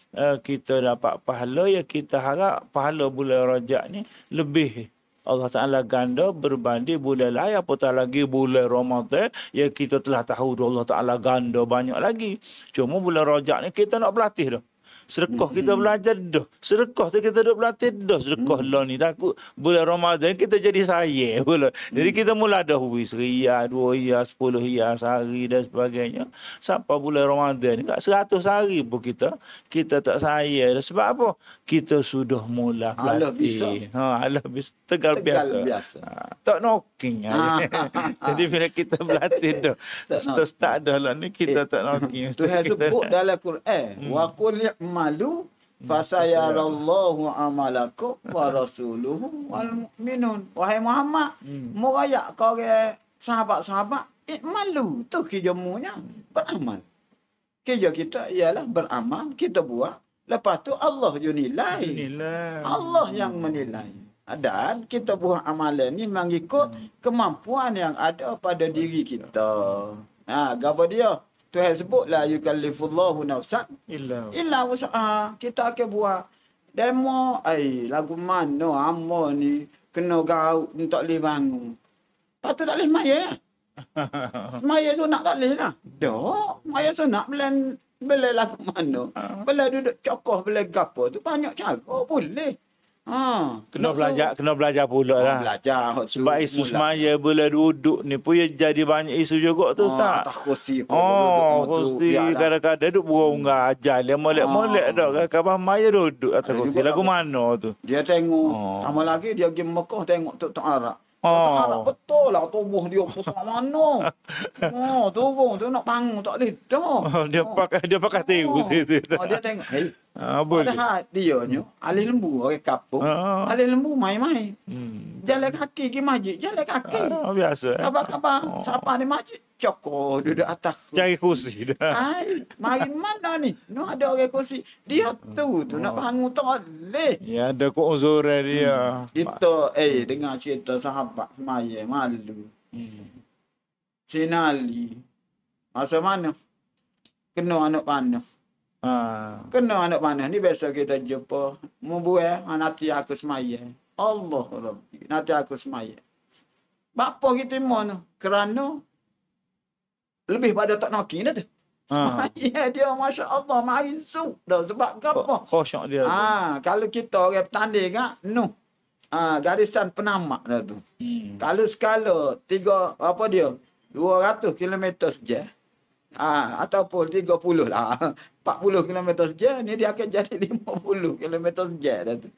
A: kita dapat pahala yang kita harap pahala bulan Rajab ni lebih Allah Ta'ala ganda berbanding bulan lain, apatah lagi bulan Ramadan yang kita telah tahu Allah Ta'ala ganda banyak lagi. Cuma bulan Rajab ni kita nak berlatih dah. Sedekah kita belajar dah. Sedekah tu kita dah berlatih dah. Sedekah lah ni takut bulan Ramadan kita jadi saya pula. Jadi kita mula dah Riyal, 2 Riyal, 10 Riyal sehari dan sebagainya. Sampai bulan Ramadan ni 100 hari pun kita tak saya. Sebab apa? Kita sudah mula berlatih. Alah bisa. Tegal biasa. Tak knocking. Jadi bila kita berlatih dah. Start dah lah ni kita tak knocking.
B: Tuhan sebut dalam Quran. Wa qul malu fasayarallahu amalakum wa rasuluhu wal mu'minun. Wahai Muhammad, merayak kau orang sahabat-sahabat, malu tu kerjamunya beramal. Kerja kita ialah beramal, kita buat. Lepas tu Allah je nilai. Allah yang menilai. Dan kita buat amalan ni mengikut kemampuan yang ada pada diri kita. Gapo dia? Tuhan sebut la yukallifullahu nafsan illa wus'aha. Kita akan buat demo lagu mana hamba ni kena gaut ni tak boleh bangun. Patut tak boleh maya. Maya sunat tak boleh lah. Dak, maya sunat bela lagu mana. Bela duduk cokoh bela gapo tu banyak cara boleh.
A: Kena belajar pula lah.
B: Belajar.
A: Sebab isu semaya bila duduk ni pun jadi banyak isu juga tu tak.
B: Tak kursi.
A: Kursi kadang-kadang duduk burung ajar. Dia molek-molek dah. Kabar maya duduk atas kursi. Lagu mana tu?
B: Dia tengok. Tambah lagi dia pergi Mekah tengok Tok Arab. Arab betul lah tubuh dia besar mana. Turun tu nak bangun tak boleh dah.
A: Dia pakai tiru situ.
B: Dia tengok.
A: Boleh.
B: Padahal dia ni ahli lembu orang kampung. Ahli lembu main-main. Jalan kaki pergi masjid, jalan kaki.
A: Biasa.
B: Khabar-khabar siapa di masjid cokor duduk atas.
A: Cari kursi dah.
B: Mari mana ni? Nak ada orang kursi. Dia tu nak bangun tak boleh.
A: Ya ada keuzuran dia.
B: Kita dengar cerita sahabat semaya malu. Sinali. Masa mana? Kena anak panah. Kena anak panah ni biasa kita jumpa. Membuat nanti aku semaya. Allah Rabbi. Nanti aku semaya. Bapa kita mana? Kerana lebih pada tak noking dah tu. Semaya dia Masya Allah main su dah sebab apa?
A: Khosyuk dia.
B: Kalau kita orang petanding kan garisan penamak dah tu. Kalau skala 200 km sejam. Ataupun 30 lah. 40 km sejam ni dia akan jadi 50 km sejam dah tu.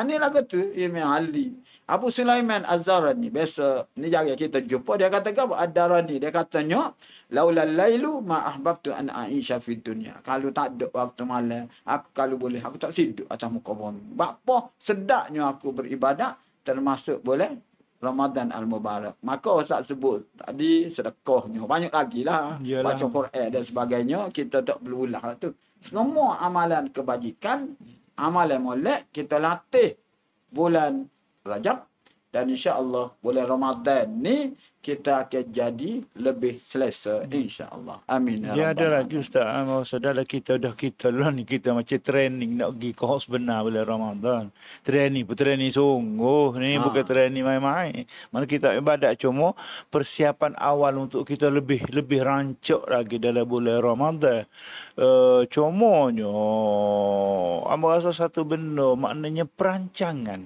B: Ni lagu tu Imam Ali. Abu Sulaiman Az-Zarani biasa ni jaga kita jumpa dia kata apa? Ad-Darani dia katanya laulal lailu ma ahbabtu an aisha fid dunya. Kalau tak ada waktu malam, aku kalau boleh aku tak hidup atas muka bumi. Bapa sedaknya aku beribadat termasuk boleh Ramadan Al-Mubarak. Maka Ustaz sebut tadi sedekahnya. Banyak lagi lah.
A: Yalah.
B: Baca Quran dan sebagainya. Kita tak perlu ulah tu. Semua amalan kebajikan, amalan molek, kita latih bulan Rajab. Dan insya-Allah bulan Ramadan ni kita akan jadi lebih selesa insya-Allah. Amin.
A: Ya ada lagi Ustaz, saudara kita lah ni kita macam training nak pergi kos benar bulan Ramadan. Training sungguh ni bukan training main-main. Mana kita ibadat cuma persiapan awal untuk kita lebih rancak lagi dalam bulan Ramadan. Cumanya amba rasa satu benda maknanya perancangan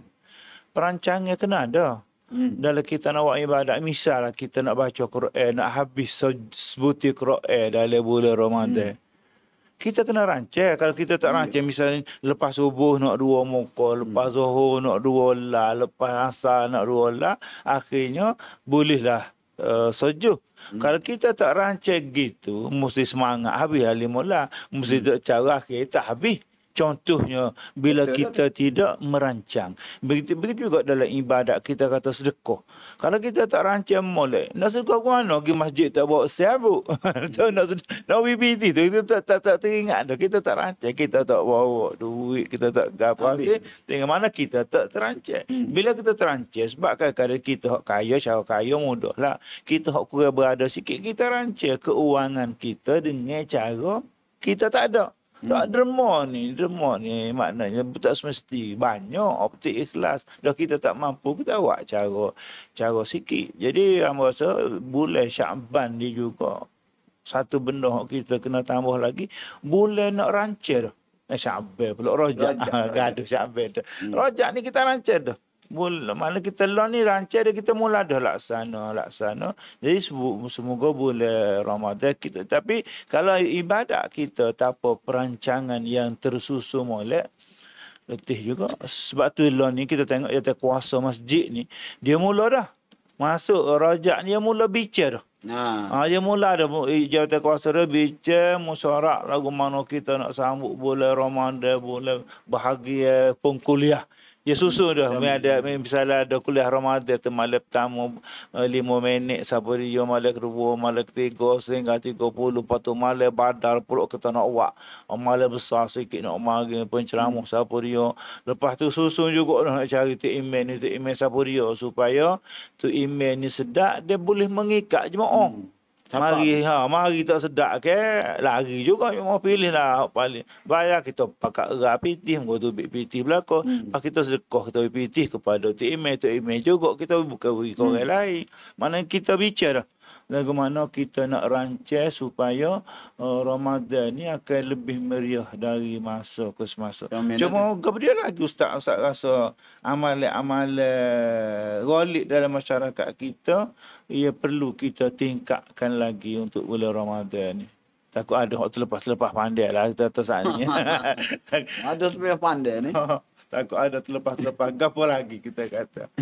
A: kena ada. Dalam kita nak buat ibadat, misalnya kita nak baca Quran, nak habis sebutir Quran dalam bulan Ramadan. Kita kena rancang. Kalau kita tak rancang, misalnya lepas subuh nak 2 muka, lepas zuhur nak 2 lah, lepas asar nak 2 lah, akhirnya bolehlah sejuk. Kalau kita tak rancang gitu, mesti semangat habis 5 lah. Mesti tak cara akhir tak habis. Contohnya bila kita tidak merancang. Begitu juga dalam ibadat kita kata sedekah. Kalau kita tak rancang molek, nak sedekah ke mana? Pergi masjid tak bawa sabuk. nak PPT tu kita tak teringat dah. Kita tak rancang, kita tak bawa duit, kita tak apa ke. Tengok mana kita tak terancang. Bila kita terancang sebab kadang-kadang kita hak kaya, cara kaya mudahlah. Kita hak kurang berada sikit, kita rancang keuangan kita dengan cara kita tak ada. Tak derma ni maknanya tak semesti banyak optik ikhlas. Dah kita tak mampu, kita buat cara sikit. Jadi amba rasa bulan Syaban ni juga satu benda kita kena tambah lagi, bulan nak rancang dah. Syaban pula Rajab. Gaduh Syaban dah. Rajab ni kita rancang dah. Mana kita ni rancang dia, kita mula dah laksana. Jadi semoga bulan Ramadan kita. Tapi kalau ibadat kita tanpa perancangan yang tersusun molek, letih juga. Sebab tu ni kita tengok jatuh kuasa masjid ni, dia mula dah. Masuk Rajab ni dia mula bicara dah. Dia mula dah jawatan kuasa dia bicara musyarak lagu mana kita nak sambut bulan Ramadan, bulan bahagia pengkuliah. Ya susun dah. Misalnya ada kuliah Ramadan tu malam pertama 5 minit sampai dia malam kedua, malam ketiga sehingga 30, lepas tu malam badal pula kita nak buat. Malam besar sikit nak mari penceramah siapa dia. Lepas tu susun juga nak cari tu email siapa dia supaya tu email ni sedap dia boleh mengikat jemaah. Mari tak sedap ke lari juga mau pilih lah paling bayar kita pakai erat pitih tu pitih belaka pas kita sedekah kita pitih kepada tu email juga kita bukan bagi ke orang lain. Mana kita bicara lagu mana kita nak rancang supaya Ramadan ni akan lebih meriah dari masa ke semasa. Cuma kemudian lagi Ustaz rasa amalan ghalib dalam masyarakat kita ia perlu kita tingkatkan lagi untuk bulan Ramadan ni. Takut ada hak terlepas pandai lah kita saat ni.
B: Ada terlepas pandai ni.
A: Takut ada terlepas gapo lagi kita kata.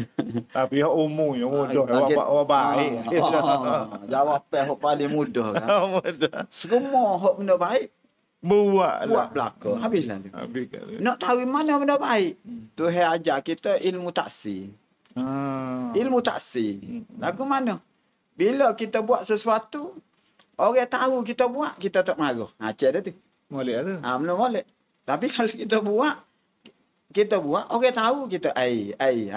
A: Tapi yang umum yang mudah awak baik.
B: Jawab hak paling mudah kan. Semua hak benda baik buat belaka habislah tu. Nak tahu mana benda baik. Tuhan ajar kita ilmu taksir. Ilmu taksir. Lagu mana? Bila kita buat sesuatu, orang tahu kita buat, kita tak marah. Cik dah tu.
A: Molek tu.
B: Belum molek. Tapi kalau kita buat, orang tahu kita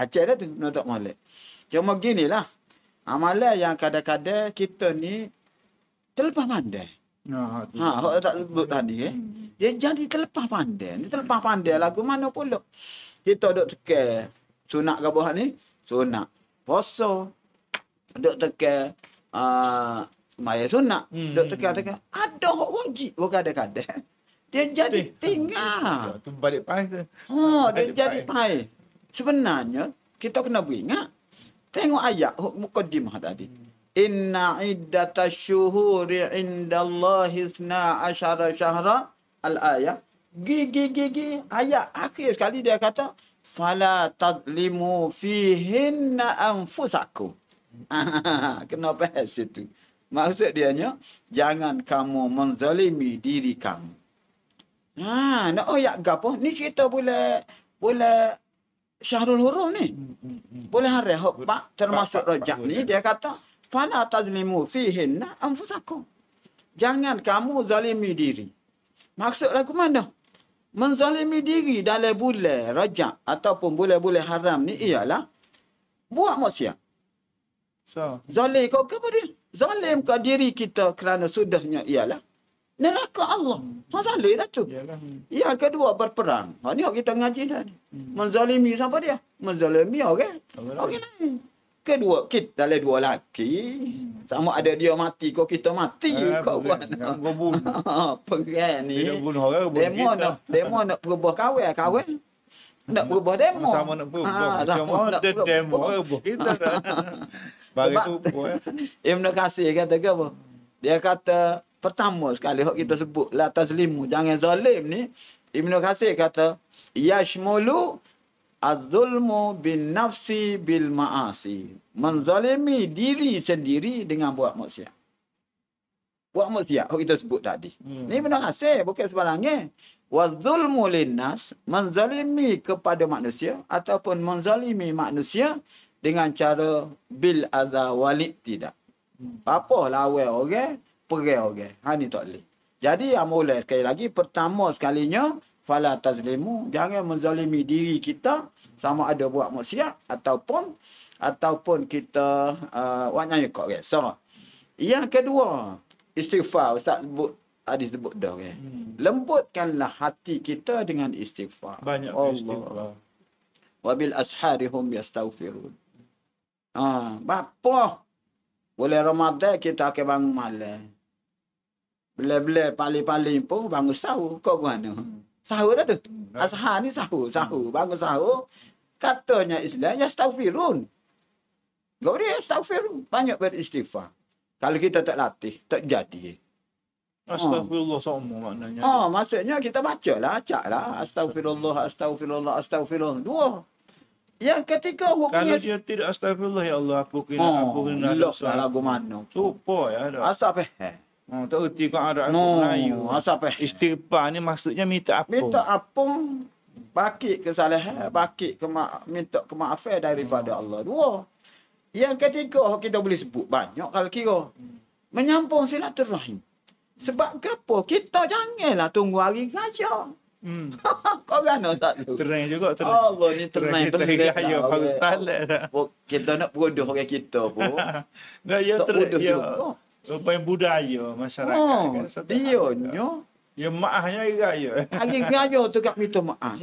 B: cik dah tu, tak molek. Cuma ginilah. Amalan yang kadang-kadang kita ni terlepas pandai. Hak tak sebut tadi dia jadi terlepas pandai. Ni terlepas pandai lagu mana pula. Kita duk tekan sunat ke bawah ni, sunat. Puasa. Duk tekan maya sunat. Duk tekan. Ada hak wajib kadang-kadang. Dia jadi tinggal.
A: Tu balik pai tu.
B: Dia jadi pai. Sebenarnya kita kena beringat. Tengok ayat mukadimah tadi. Inna iddatash syuhuri indallahi 12 syahra al-ayah. Gigi ayat akhir sekali dia kata fala tadlimu fihinna anfusakum. Kenapa situ? Maksud dianya jangan kamu menzalimi diri kamu. Nak ayat gapo? Ni cerita boleh Syahrul Huruf ni. Boleh hari hak termasuk Rajab ni dia kata fala tazlimu fihinna anfusakum. Jangan kamu zalimi diri. Maksud lagu mana? Menzalimi diri dalam bulan Rajab ataupun bulan-bulan haram ni ialah buat maksiat. Zalim kau ke apa dia? Zalim ke diri kita kerana sudahnya ialah neraka Allah. Zalim dah tu. Yang kedua berperang. Ni kita ngaji dah ni. Menzalimi siapa dia? Menzalimi orang. Orang lain. Kedua, kita dalam dua lelaki. Sama ada dia mati, kau kita mati. Kau buat.
A: Kau bunuh.
B: Perang ni.
A: Dia nak bunuh orang, bunuh kita.
B: Demo nak berubah kawan. Nak berubah demo.
A: Sama nak berubah. Cuma ada demo, berubah kita dah. Bagi subuh.
B: Ibn Katsir kata ke apa? Dia kata, pertama sekali hak kita sebut, la tazlimu, jangan zalim ni. Ibn Katsir kata, yashmulu az-zulmu bin nafsi bil ma'asi. Menzalimi diri sendiri dengan buat maksiat. Buat maksiat, kita sebut tadi. Ni Ibn Katsir, bukan sebarangnya. Waz-zulmu linnas, menzalimi kepada manusia ataupun menzalimi manusia dengan cara bil adza walid tidak. Apa lawan orang, perang orang. Ni tak boleh. Jadi yang mulai sekali lagi, pertama sekalinya, fala tazlimu, jangan menzalimi diri kita sama ada buat maksiat ataupun kita waknya kok okay. So, yang kedua, istighfar. Ustaz sebut dah okay. Lembutkanlah hati kita dengan istighfar.
A: Banyak istighfar.
B: Wa bil asharihum yastaghfirun. Bapa boleh Ramadan kita akan bangun malam. Bila-bila paling-paling pun bangun sahur. Kau mana? Sahur dah tu. Ashar ni sahur. Bangun sahur. Katanya Islam, yastaghfirun. Kau dia yastaghfirun. Banyak beristighfar. Kalau kita tak latih, tak jadi.
A: Astagfirullah semua maknanya.
B: Maksudnya kita bacalah, acaklah. Astagfirullah. Dua. Yang ketiga
A: Kalau dia tidak astagfirullah, ya Allah, aku kena
B: dosa. Lagu mana?
A: Supo ya dah.
B: Asal
A: tak erti kau ada aku Melayu.
B: Asal
A: Istighfar ni maksudnya minta apa?
B: Minta apa? Bakit kesalahan, minta kemaafan daripada Allah. Dua. Yang ketiga kita boleh sebut banyak kalau kira. Menyambung silaturahim. Sebab apa? Kita janganlah tunggu hari raya. Kau kan tak tu?
A: Terang juga.
B: Allah ni terang
A: raya baru start dah.
B: Kita nak bodoh orang kita pun.
A: Tak bodoh juga. Rupanya budaya masyarakat kan. Ya maafnya hari raya.
B: Hari raya tu kat minta maaf.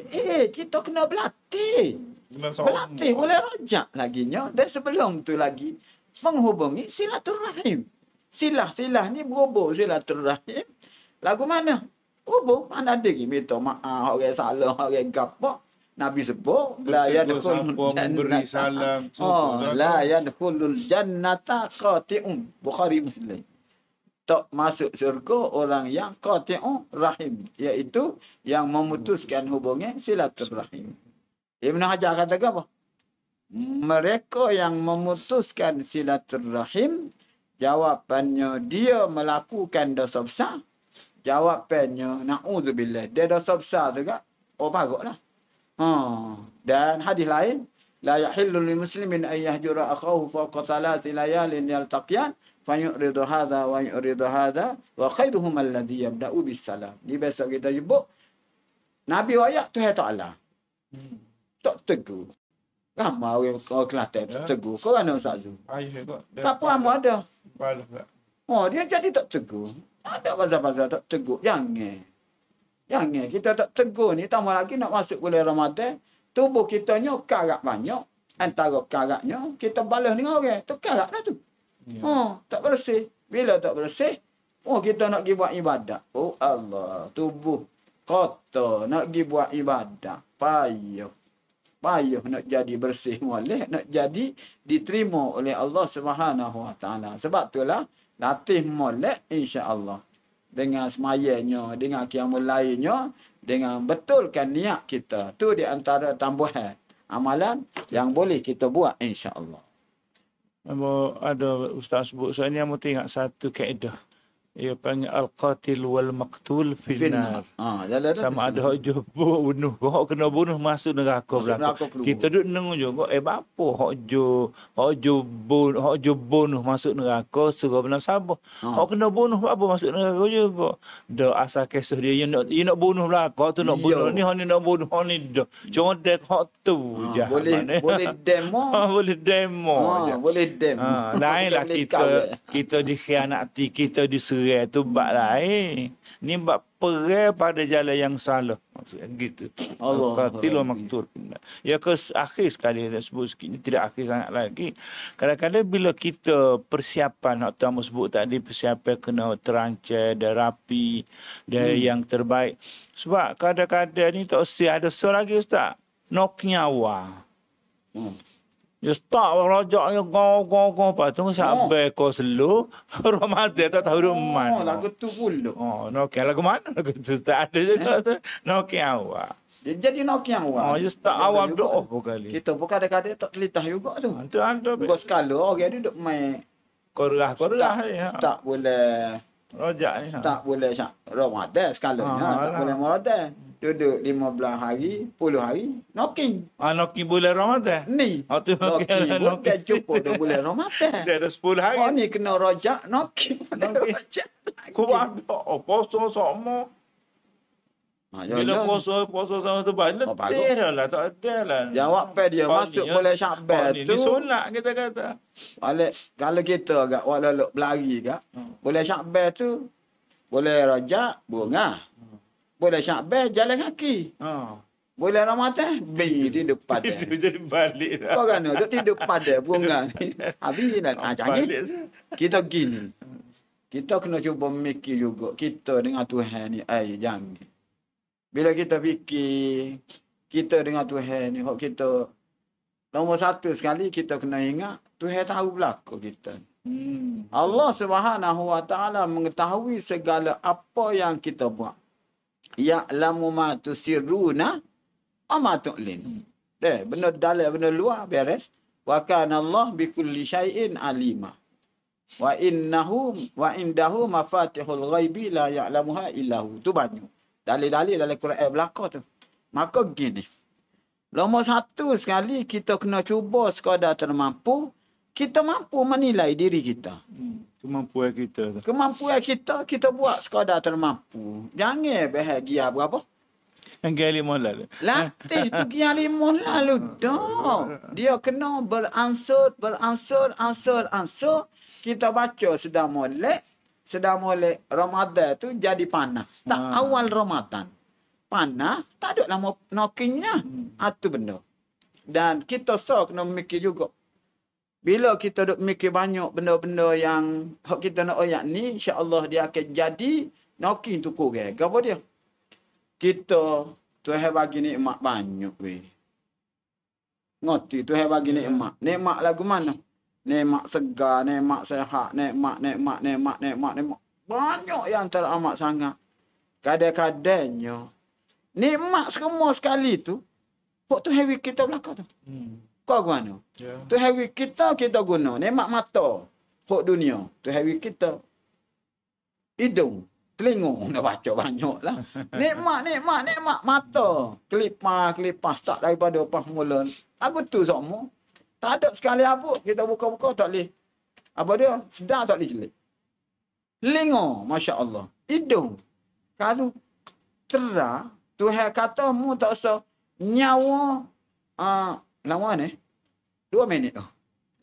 B: Kita kena berlatih. Berlatih boleh rajak laginya. Dan sebelum tu lagi menghubungi silaturahim. Silah ni berhubung silaturahim. Lagu mana? Hubung mana ada lagi minta maaf orang salah orang gapak. Nabi sebut la yadkhulul jannata. La yadkhulul jannata qati'un. Bukhari Muslim. Tak masuk syurga orang yang qati'un rahim, iaitu yang memutuskan hubungan silaturahim. Ibn Hajar kata apa? Mereka yang memutuskan silaturahim, jawapannya dia melakukan dosa besar. Jawapannya na'udzubillah, dia dosa besar juga. Baguslah. Dan hadis lain, la yahillu lil muslimin an yahjura akhahu fawqa thalathi layalin yaltaqiyan fayuridu hadha wa yuridu hadha wa khairuhum alladhi yabda'u bis salam. Ni besok kita sebut Nabi wayak Tuhan Taala. Tak tegur. Ramai orang Kelantan tak tegur. Kau kan Ustaz Zu? Apa amu ada? Dia jadi tak tegur. Ada pasal-pasal tak tegur. Jangan kita tak tegur ni, tambah lagi nak masuk bulan Ramadan, tubuh kita ni karat banyak. Antara karatnya, kita balas dengan orang. Tu karat dah tu. Tak bersih. Bila tak bersih, kita nak pergi buat ibadat. Oh Allah, tubuh kotor, nak pergi buat ibadat. Payah. payah nak jadi bersih molek, nak jadi diterima oleh Allah Subhanahu Wa Taala. Sebab itulah latih molek insya-Allah. Dengan semayanya, dengan qiyamul lailnya, dengan betulkan niat kita. Tu di antara tambahan amalan yang boleh kita buat insya-Allah.
A: Ada ustaz sebut soal ni, kamu tengok satu kaedah. Ia panggil al-qatil wal maqtul finnar. Sama ada hak jo bunuh, hak kena bunuh masuk neraka belaka. Kita duk dengar juga bapa hak jo bunuh masuk neraka suruh benar sabar. Hak kena bunuh apa masuk neraka juga. Dah asal kisah dia nak bunuh belaka tu nak bunuh ni, hak ni nak bunuh hak ni dah. Cuma dek hak tu je.
B: Boleh demo.
A: Boleh demo je.
B: Boleh demo.
A: Lainlah kita dikhianati, kita diserai tu bab lain. Ni bab perai pada jalan yang salah. Maksudnya gitu. Qatil wa maqtul. Ya ke akhir sekali nak sebut sikit, tidak akhir sangat lagi. Kadang-kadang bila kita persiapan, nak tamu sebut tadi, persiapan kena terancang dan rapi dan yang terbaik. Sebab kadang-kadang ni tak ada so lagi ustaz. Nok nyawa. Dia start rojak ni go. Lepas tu sampai kau selu. Ramadan tak tahu duk mana.
B: Lagu tu pula.
A: Nok lagu mana? Lagu tu tak ada juga tu. Nok awak.
B: Dia jadi nok yang awak.
A: Dia start awam doa kali.
B: Kita pun kadang-kadang tak telitah juga tu.
A: Ada.
B: Kau sekala orang dia duk main.
A: Korah ni.
B: Tak boleh.
A: Rojak ni.
B: Tak boleh Ramadan sekalanya. Tak boleh Ramadan. Duduk 15 hari, 10 hari, knocking.
A: Knocking bulan Ramadan?
B: Ni.
A: Tu
B: knocking bukan jumpa dah bulan Ramadan.
A: Dia ada 10 hari.
B: Ni kena rojak, knocking.
A: Kau ada poso sama. Bila poso sama tu balik. Letih lah, tak ada lah.
B: Jawab pe dia, masuk bulan Syakban tu.
A: Ni sunat kita kata.
B: Balik, kalau kita agak walau berlari agak, bulan Syakban tu, boleh rojak, bunga. Boleh Syakban jalan kaki. Boleh Ramadan tidur pada.
A: Jadi balik dah.
B: Kau kan duk tidur pada bunga ni. Habis dah jangan. Kita gini. Kita kena cuba mikir juga kita dengan Tuhan ni jangan. Bila kita fikir kita dengan Tuhan ni, hak kita nombor satu sekali kita kena ingat Tuhan tahu belaka kita. Allah Subhanahu Wa Taala mengetahui segala apa yang kita buat. Ya'lamu ma tusirruna wa ma tu'lin. Benda dalam benda luar beres. Wa kana Allah bikulli syai'in alima. Wa indahu mafatihul ghaibi la ya'lamuha illahu. Tu banyak. Dalil-dalil dalam Quran belaka tu. Maka gini. Nombor satu sekali kita kena cuba sekadar termampu. Kita mampu menilai diri kita.
A: Kemampuan kita.
B: Kemampuan kita buat sekadar termampu. Jangan bahagia berapa?
A: Yang lima lalu.
B: Latih tu yang lima lalu dah. Dia kena beransur. Kita baca sedang molek Ramadan tu jadi panas. Tak awal Ramadan. Panas, tak ada lama knockingnya. Itu benda. Dan kita kena mikir juga. Bila kita duk mikir banyak benda-benda yang kita nak oyak ni, insya-Allah dia akan jadi knocking tu kurang. Apa dia? Kita Tuhan bagi nikmat banyak weh. Ngerti Tuhan bagi nikmat. Nikmat lagu mana? Nikmat segar, nikmat sehat, nikmat. Banyak yang teramat sangat. Kadang-kadangnya nikmat semua sekali tu, hok Tuhan bagi kita belakang tu. Kau guna. Tu hari kita guna. Nikmat mata. Hak dunia. Tu hari kita. Hidung. Telinga. Nak baca banyak lah. Nikmat. Mata. Kelipas. Start daripada apa mula. Aku tu semua. Tak ada sekali apa. Kita buka-buka tak boleh. Apa dia? Sedang tak boleh jelik. Telinga. Masya Allah. Hidung. Kalau cerah. Tuhan kata mu tak usah nyawa. Lama ni? 2 minit.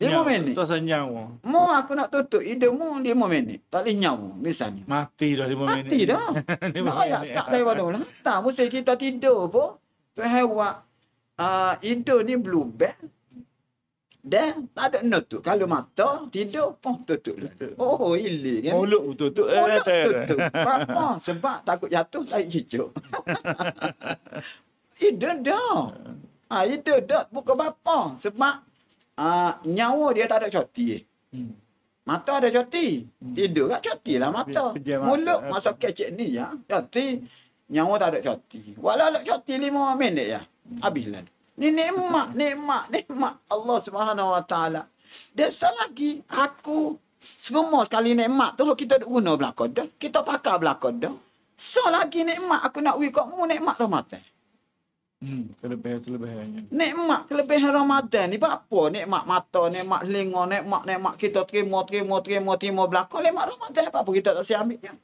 B: 5 minit.
A: Tak usah nyawa.
B: Mu aku nak tutup hidungmu 5 minit. Tak boleh nyawa misalnya.
A: Mati dah 5 minit.
B: Mati dah. Nak start daripada mula. Tak, mesti kita tidur pun. Tuhan buat hidung ni blue band. Dan tak ada nutup. Kalau mata tidur pun tutup. Oh, hilang kan.
A: Mulut tutup.
B: Mulut tutup. Apa? Sebab takut jatuh tarik cucuk. Hidung dah. Itu dak bukan bapa. Sebab nyawa dia tak ada coti. Mata ada coti. Tidur kat coti lah mata. Mulut masa kecil ni ya. Coti. Nyawa tak ada coti. Walau ada coti 5 minit ya. Habislah. Ni nikmat. Allah Subhanahu Wa Taala. Desa lagi aku semua sekali nikmat tu kita duk guna belakang dah. Kita pakai belakang dah. So lagi nikmat aku nak wi kat mu nikmat Ramadan.
A: Kelebihannya.
B: Nikmat kelebihan Ramadan ni apa? Nikmat mata, nikmat telinga, nikmat kita terima belakang. Nikmat Ramadan apa kita tak siap ambilnya.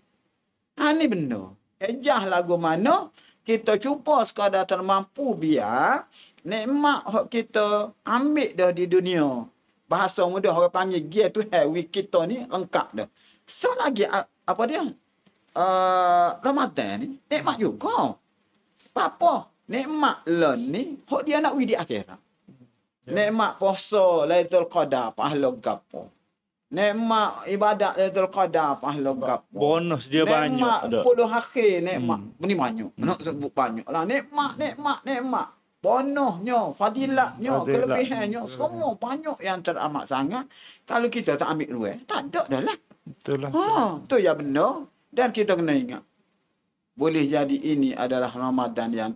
B: Ni benda. Ejah lagu mana kita cuba sekadar termampu biar nikmat hak kita ambil dah di dunia. Bahasa mudah orang panggil gear tu heavy kita ni lengkap dah. So lagi apa dia? Ramadan ni nikmat juga. Apa? Nikmat lan ni hok dia nak wi di akhirat. Nikmat puasa Lailatul Qadar pahala gapo. Nikmat ibadat Lailatul Qadar pahala gapo.
A: Bonus dia banyak
B: dah. Nikmat 10 akhir nikmat. Ni banyak. Nak sebut banyak lah nikmat. Bonusnya, fadilatnya, kelebihannya, semua banyak yang teramat sangat. Kalau kita tak ambil luar, tak ada dah lah.
A: Betul lah.
B: Tu ya benar. Dan kita kena ingat. Boleh jadi ini adalah Ramadan yang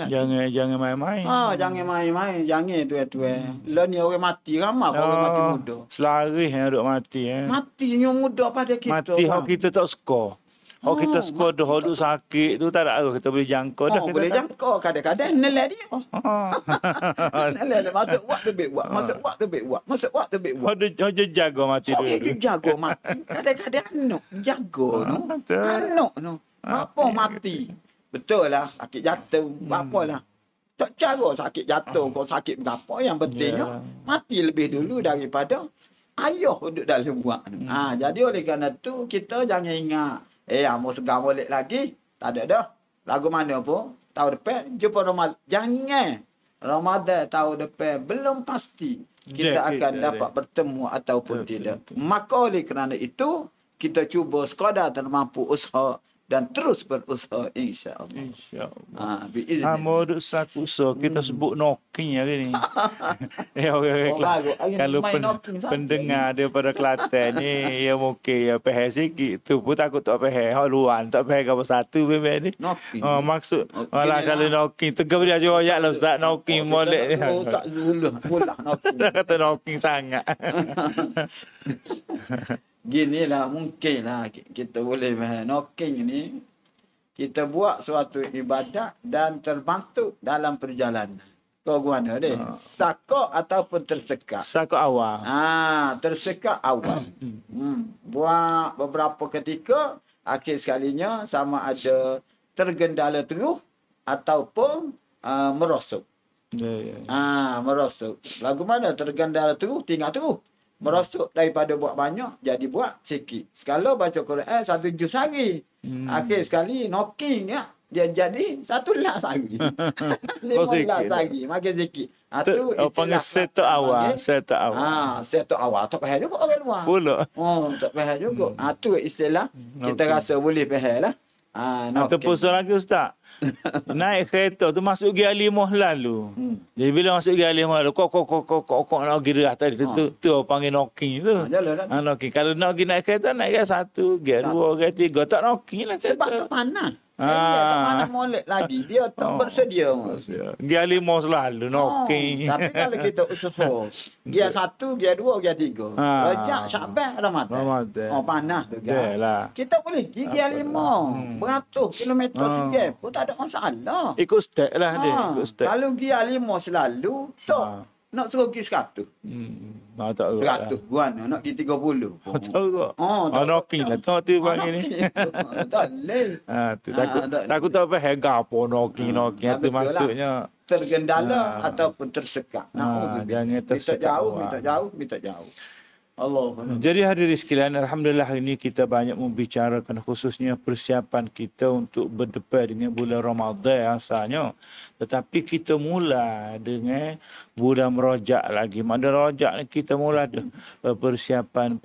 A: Jangan main-main.
B: Jangan main-main. Jangan tuan-tuan. Lah ni orang mati ramai orang mati muda.
A: Selaris yang duk mati.
B: Matinya muda pada kita.
A: Mati hak kita tak skor. Hak kita skor dah duk sakit tu tak ada kita boleh jangkau dah.
B: Boleh jangkau. Kadang-kadang nelai dia. Nelai dia. Masuk wak tu beg wak. Masuk wak tu beg wak.
A: Dia jaga mati tu.
B: Dia jaga mati. Kadang-kadang anak jaga no. Anak no. Apa mati? Betul lah, sakit jatuh. Apalah. Tak cara sakit jatuh, kau sakit berapa. Yang pentingnya, mati lebih dulu daripada ayah duduk dalam buak. Jadi oleh kerana tu, kita jangan ingat. Mau segar balik lagi. Tak ada dah. Lagu mana pun. Tahun depan, jumpa Ramadan. Jangan. Ramadan tahun depan, belum pasti. Kita akan dapat bertemu ataupun tidak. Maka oleh kerana itu, kita cuba sekadar termampu usaha dan terus berusaha insya-Allah.
A: Mau duk saku usaha kita sebut knocking hari ni. Kalau pendengar daripada Kelantan ni ya mungkin ya pahal sikit tu pun takut tak pahal. Hak luar tak pahal apa satu memang ni. Maksud alah kalau knocking tegak dia joyak lah ustaz knocking molek.
B: Ustaz Zulul pula knocking.
A: Dah kata knocking sangat.
B: Ginilah mungkinlah kita boleh knocking ni kita buat suatu ibadat dan terbantu dalam perjalanan. Kau guna deh. Sakok ataupun tersekat.
A: Sakok awal.
B: Tersekat awal. Buat beberapa ketika akhir sekalinya sama ada tergendala terus ataupun merosot. Merosot. Lagu mana tergendala terus tinggal terus. Merosot daripada buat banyak jadi buat sikit. Sekala baca Quran 1 juz sehari. Akhir sekali knocking ya. Dia jadi 1 las sehari. 5 las sehari. Makin sikit. Tu
A: panggil set awal. Set
B: awal. Tak faham juga orang luar.
A: Pula.
B: Tak faham juga. Tu istilah kita rasa boleh faham lah.
A: Ataupun lagi ustaz. Naik kereta tu masuk gear 5 lalu. Jadi bila masuk gear 5 lalu kok nak gear tadi tu panggil knocking tu. Knocking. Kalau nak pergi naik kereta naik gear 1, gear 2, gear 3 tak knocking lah kereta.
B: Sebab tak panas. Dia tak panas molek lagi. Dia tak bersedia.
A: Gear 5 selalu knocking.
B: Tapi kalau kita usaha gear 1, gear 2, gear 3. Rejak Syaban Ramadan. Panas tu kan. Kita boleh pergi gear 5. Beratus kilometer sekian pun tak ada masalah.
A: Ikut step lah dia. Ikut step.
B: Kalau gear 5 selalu tak. Nak suruh pergi 100.
A: Tak ada.
B: 100 guan nak pergi 30.
A: Tak ada. Knocking lah. Tak tu panggil ni.
B: Tak boleh.
A: Takut tak faham gapo knocking. Itu maksudnya.
B: Tergendala ataupun tersekat.
A: Jangan tersekat.
B: Minta jauh. Allah.
A: Jadi hadirin sekalian, alhamdulillah hari ini kita banyak membicarakan khususnya persiapan kita untuk berdepan dengan bulan Ramadan asalnya. Tetapi kita mula dengan bulan Rajab lagi. Mana Rajab ni kita mula ada persiapan,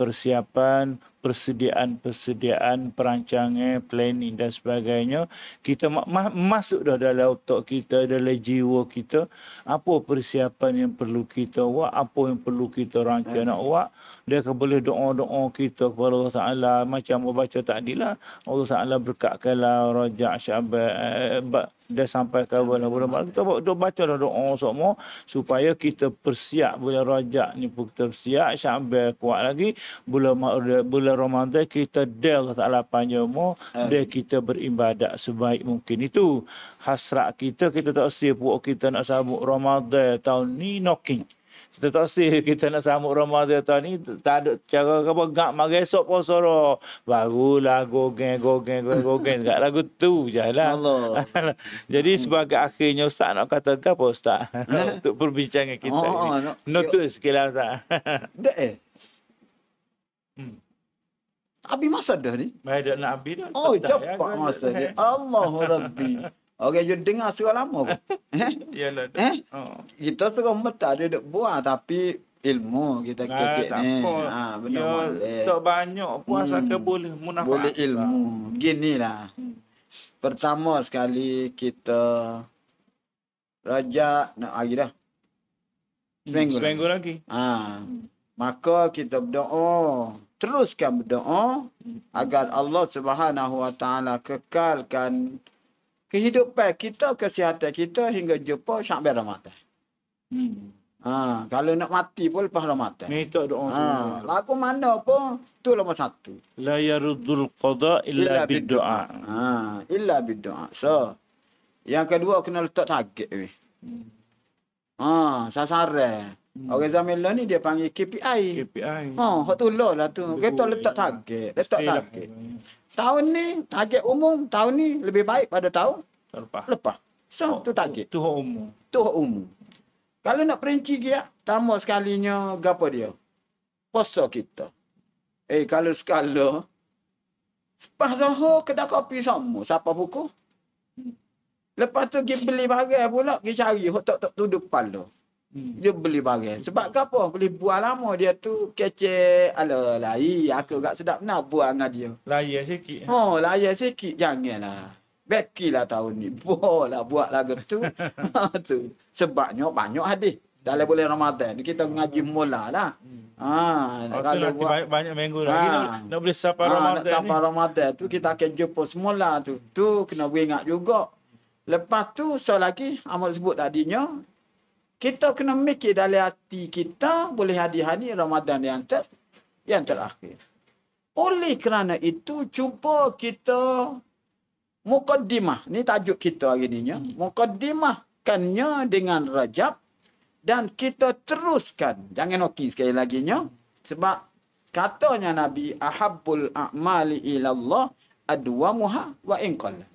A: persediaan, perancangan, planning dan sebagainya. Kita masuk dah dalam otak kita, dalam jiwa kita, apa persiapan yang perlu kita buat, apa yang perlu kita rancang nak buat. Dia akan boleh doa-doa kita kepada Allah Ta'ala. Macam baca tadi lah, Allah Ta'ala berkatkanlah Rajab, Syaban, dah sampai ke bulan Maret. Kita baca doa semua supaya kita persiap bulan Rajab ni pun kita persiap, Syaban kuat lagi, bulan Ramadan kita dia Allah Ta'ala panjang dia kita beribadat sebaik mungkin. Itu hasrat kita tak siap buat kita nak sambut Ramadan tahun ni knocking. Kita tak sih kita nak sambut Ramadan tahun ni tak ada cara apa gak mari esok puasa dah. Barulah gogeng gak lagu tu je lah. Allah. Jadi sebagai akhirnya Ustaz nak kata apa Ustaz? Untuk perbincangan kita ni. Notus sikitlah Ustaz.
B: Dah Abi masa dah ni?
A: Baik dah nak habis dah.
B: Oh, cepat masa dia. Allahu Rabbi. Okey, you dengar surah lama pun.
A: Yalah.
B: Kita suruh meta dia duk buat tapi ilmu kita kecil ni. Benar.
A: Tak banyak pun asalkan boleh munafat.
B: Boleh ilmu. Ginilah. Pertama sekali kita Rajab nak hari dah.
A: Seminggu lagi.
B: Maka kita berdoa. Teruskan berdoa agar Allah Subhanahu Wa Taala kekalkan kehidupan kita, kesihatan kita hingga jumpa Syaban Ramadan. Kalau nak mati pun lepas Ramadan.
A: Minta doa semua.
B: Lagu mana pun tu nombor satu.
A: La yaruddul qada illa bid-du'a.
B: Illa bid-du'a. So, yang kedua kena letak target. Sasaran. Orang zaman ni dia panggil KPI. Hak tu lah tu. Kita letak target. Tahun ni, target umum tahun ni lebih baik pada tahun lepas. So, tu target.
A: Tu hak umum.
B: Kalau nak perinci dia, pertama sekalinya, apa dia? Puasa kita. Kalau sekala, lepas Zohor, kedai kopi sama. Siapa pukul? Lepas tu, pergi beli barang pula, pergi cari. Tak duduk kepala. Dia beli barang. Sebab apa? Beli buah lama dia tu kecek. Alah, lain. Aku tak sedap nak buah dengan dia.
A: Layan sikit.
B: Layan sikit. Janganlah. Bekilah tahun ni. Buat lagu tu. Tu. Sebabnya banyak hadis. Dalam bulan Ramadan. Kita ngaji mula lah.
A: Kalau buat banyak minggu lagi. Nak boleh sampai Ramadan ni. Nak
B: sampai Ramadan tu kita akan jumpa semula tu. Tu kena beringat juga. Lepas tu, lagi amal sebut tadinya. Kita kena mikir dalam hati kita boleh hari-hari Ramadan yang terakhir. Oleh kerana itu, cuba kita mukaddimah. Ni tajuk kita hari ni. Mukaddimahkannya dengan Rajab. Dan kita teruskan. Jangan okey sekali lagi. Sebab katanya Nabi, ahabbul a'mali ilallah adwamuha wa inqalla.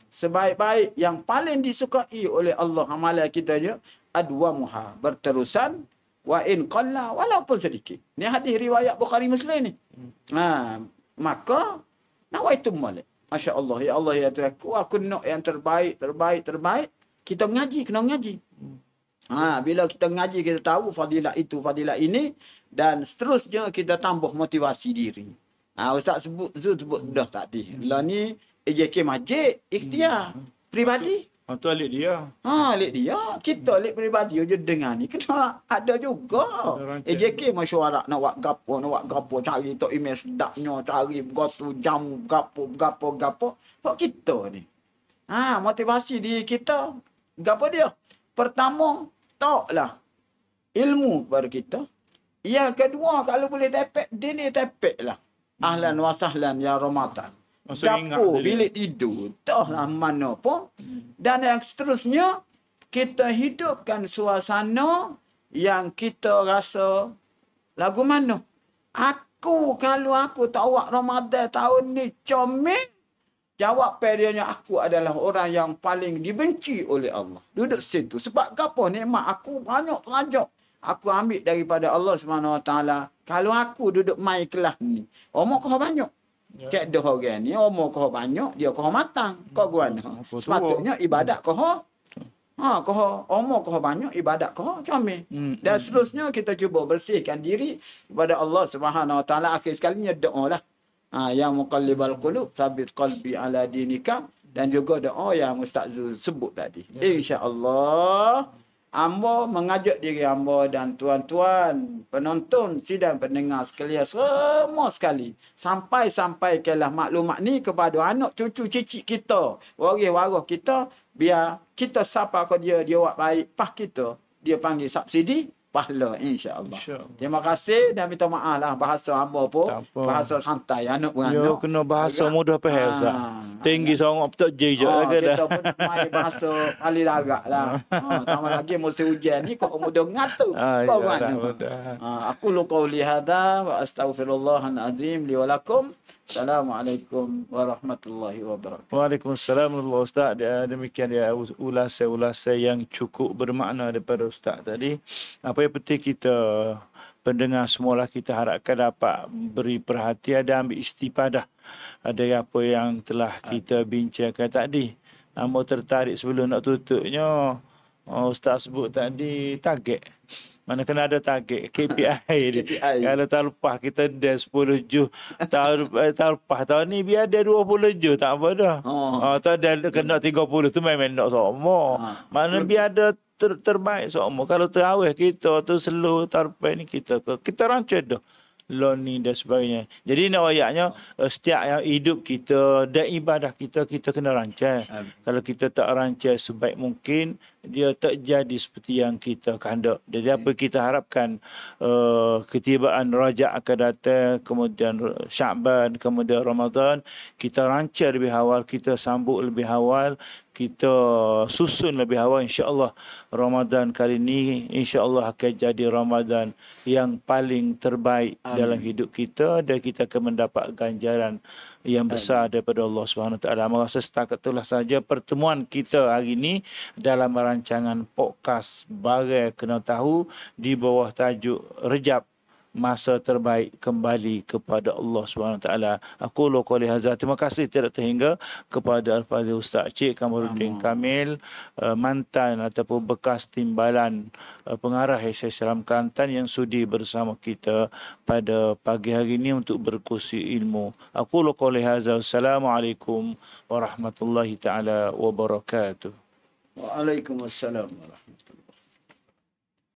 B: Sebaik-baik yang paling disukai oleh Allah amalan kita je. Adwamuha, berterusan, wa in qalla, walaupun sedikit. Ni hadis riwayat Bukhari Muslim ni. Maka nawaitu malik. Masya-Allah, ya Allah ya Tuhan, aku nak yang terbaik. Kita kena ngaji. Bila kita ngaji, kita tahu fadilat itu, fadilat ini, dan seterusnya kita tambah motivasi diri. Ustaz sebut dah tadi. Lah ni EJK masjid, ikhtiar pribadi.
A: Tu alik dia.
B: Alik dia. Kita alik pribadi je dengar ni. Kena ada juga. EJK mesyuarat nak buat gapo. Cari tok email sedapnya. Cari gotu jam gapo. Hak kita ni. Motivasi diri kita. Gapo dia? Pertama, taklah ilmu kepada kita. Yang kedua, kalau boleh tepek, dia tepek lah. Ahlan wa sahlan ya Ramadan. Dapur, bilik tidur, taklah mana pun. Dan yang seterusnya, kita hidupkan suasana yang kita rasa lagu mana. Kalau aku tak buat Ramadan tahun ni comel, jawab periodnya aku adalah orang yang paling dibenci oleh Allah. Duduk situ. Sebab apa? Nikmat aku banyak terajak. Aku ambil daripada Allah SWT. Kalau aku duduk main kelas ni, omong kau banyak. Cek dah orang ni, umur kau banyak, dia kau matang. Kau guna. Sepatutnya ibadat kau. Kau umur kau banyak, ibadat kau comel. Dan seterusnya kita cuba bersihkan diri kepada Allah Subhanahu Wa Taala. Akhir sekalinya doa lah. Ya muqallibal qulub, tsabbit qalbi ala dinika. Dan juga doa yang Ustaz Zul sebut tadi. InsyaAllah, hamba mengajak diri hamba dan tuan-tuan penonton sidang pendengar sekalian semua sekali sampai kelah maklumat ni kepada anak cucu cicit kita, waris-waris kita, biar kita sapa ke dia buat baik, pas kita dia panggil subsidi pahala, insya-Allah. Terima kasih dan minta maaf lah bahasa hamba pun bahasa santai anak beranak.
A: Yo kena bahasa mudah faham Ustaz. Tinggi sangat betul je
B: kita pun mai bahasa paling larak lah. Tambah lagi musim hujan ni kau mudah ngatu. Kau kan. Aku lu qauli hadza wa astaghfirullahal azim li wa lakum. Assalamualaikum warahmatullahi wabarakatuh.
A: Waalaikumsalam warahmatullahi wabarakatuh. Demikian dia ulasan-ulasan yang cukup bermakna daripada Ustaz tadi. Apa yang penting kita pendengar semualah kita harapkan dapat beri perhatian dan ambil istifadah dari apa yang telah kita bincangkan tadi. Hamba tertarik sebelum nak tutupnya, Ustaz sebut tadi target. Mana kena ada target KPI dia. Kalau tahun lepas kita ada 10 Jun, tahun lepas tahun ni biar ada 20 Jun tak apa dah. Tahun dah kena 30 tu memang nak sama. Mana biar ada terbaik sama. Kalau terawih kita tu slow tahun lepas ni kita rancang dah. Loan ni dan sebagainya. Jadi nak ayatnya setiap hidup kita dan ibadah kita kena rancang. Kalau kita tak rancang sebaik mungkin, dia tak jadi seperti yang kita kehendak. Jadi apa kita harapkan ketibaan Rajab akan datang, kemudian Syaban, kemudian Ramadan, kita rancang lebih awal, kita sambut lebih awal, kita susun lebih awal, insya-Allah Ramadan kali ini insya-Allah akan jadi Ramadan yang paling terbaik dalam hidup kita dan kita akan mendapat ganjaran yang besar daripada Allah Subhanahu Wa Taala. Merasa setakat itulah saja pertemuan kita hari ini dalam rancangan podcast Barai Kena Tahu di bawah tajuk Rejab, masa terbaik kembali kepada Allah Subhanahu Wa Taala. Aku qouli hadza. Terima kasih tidak terhingga kepada Al-Fadhil Ustaz Cik Kamaruddin Kamil, mantan ataupun bekas timbalan pengarah SIS Salam Kelantan yang sudi bersama kita pada pagi hari ini untuk berkongsi ilmu. Aku qouli hadza. Assalamualaikum warahmatullahi taala wabarakatuh.
B: Waalaikumsalam warahmatullahi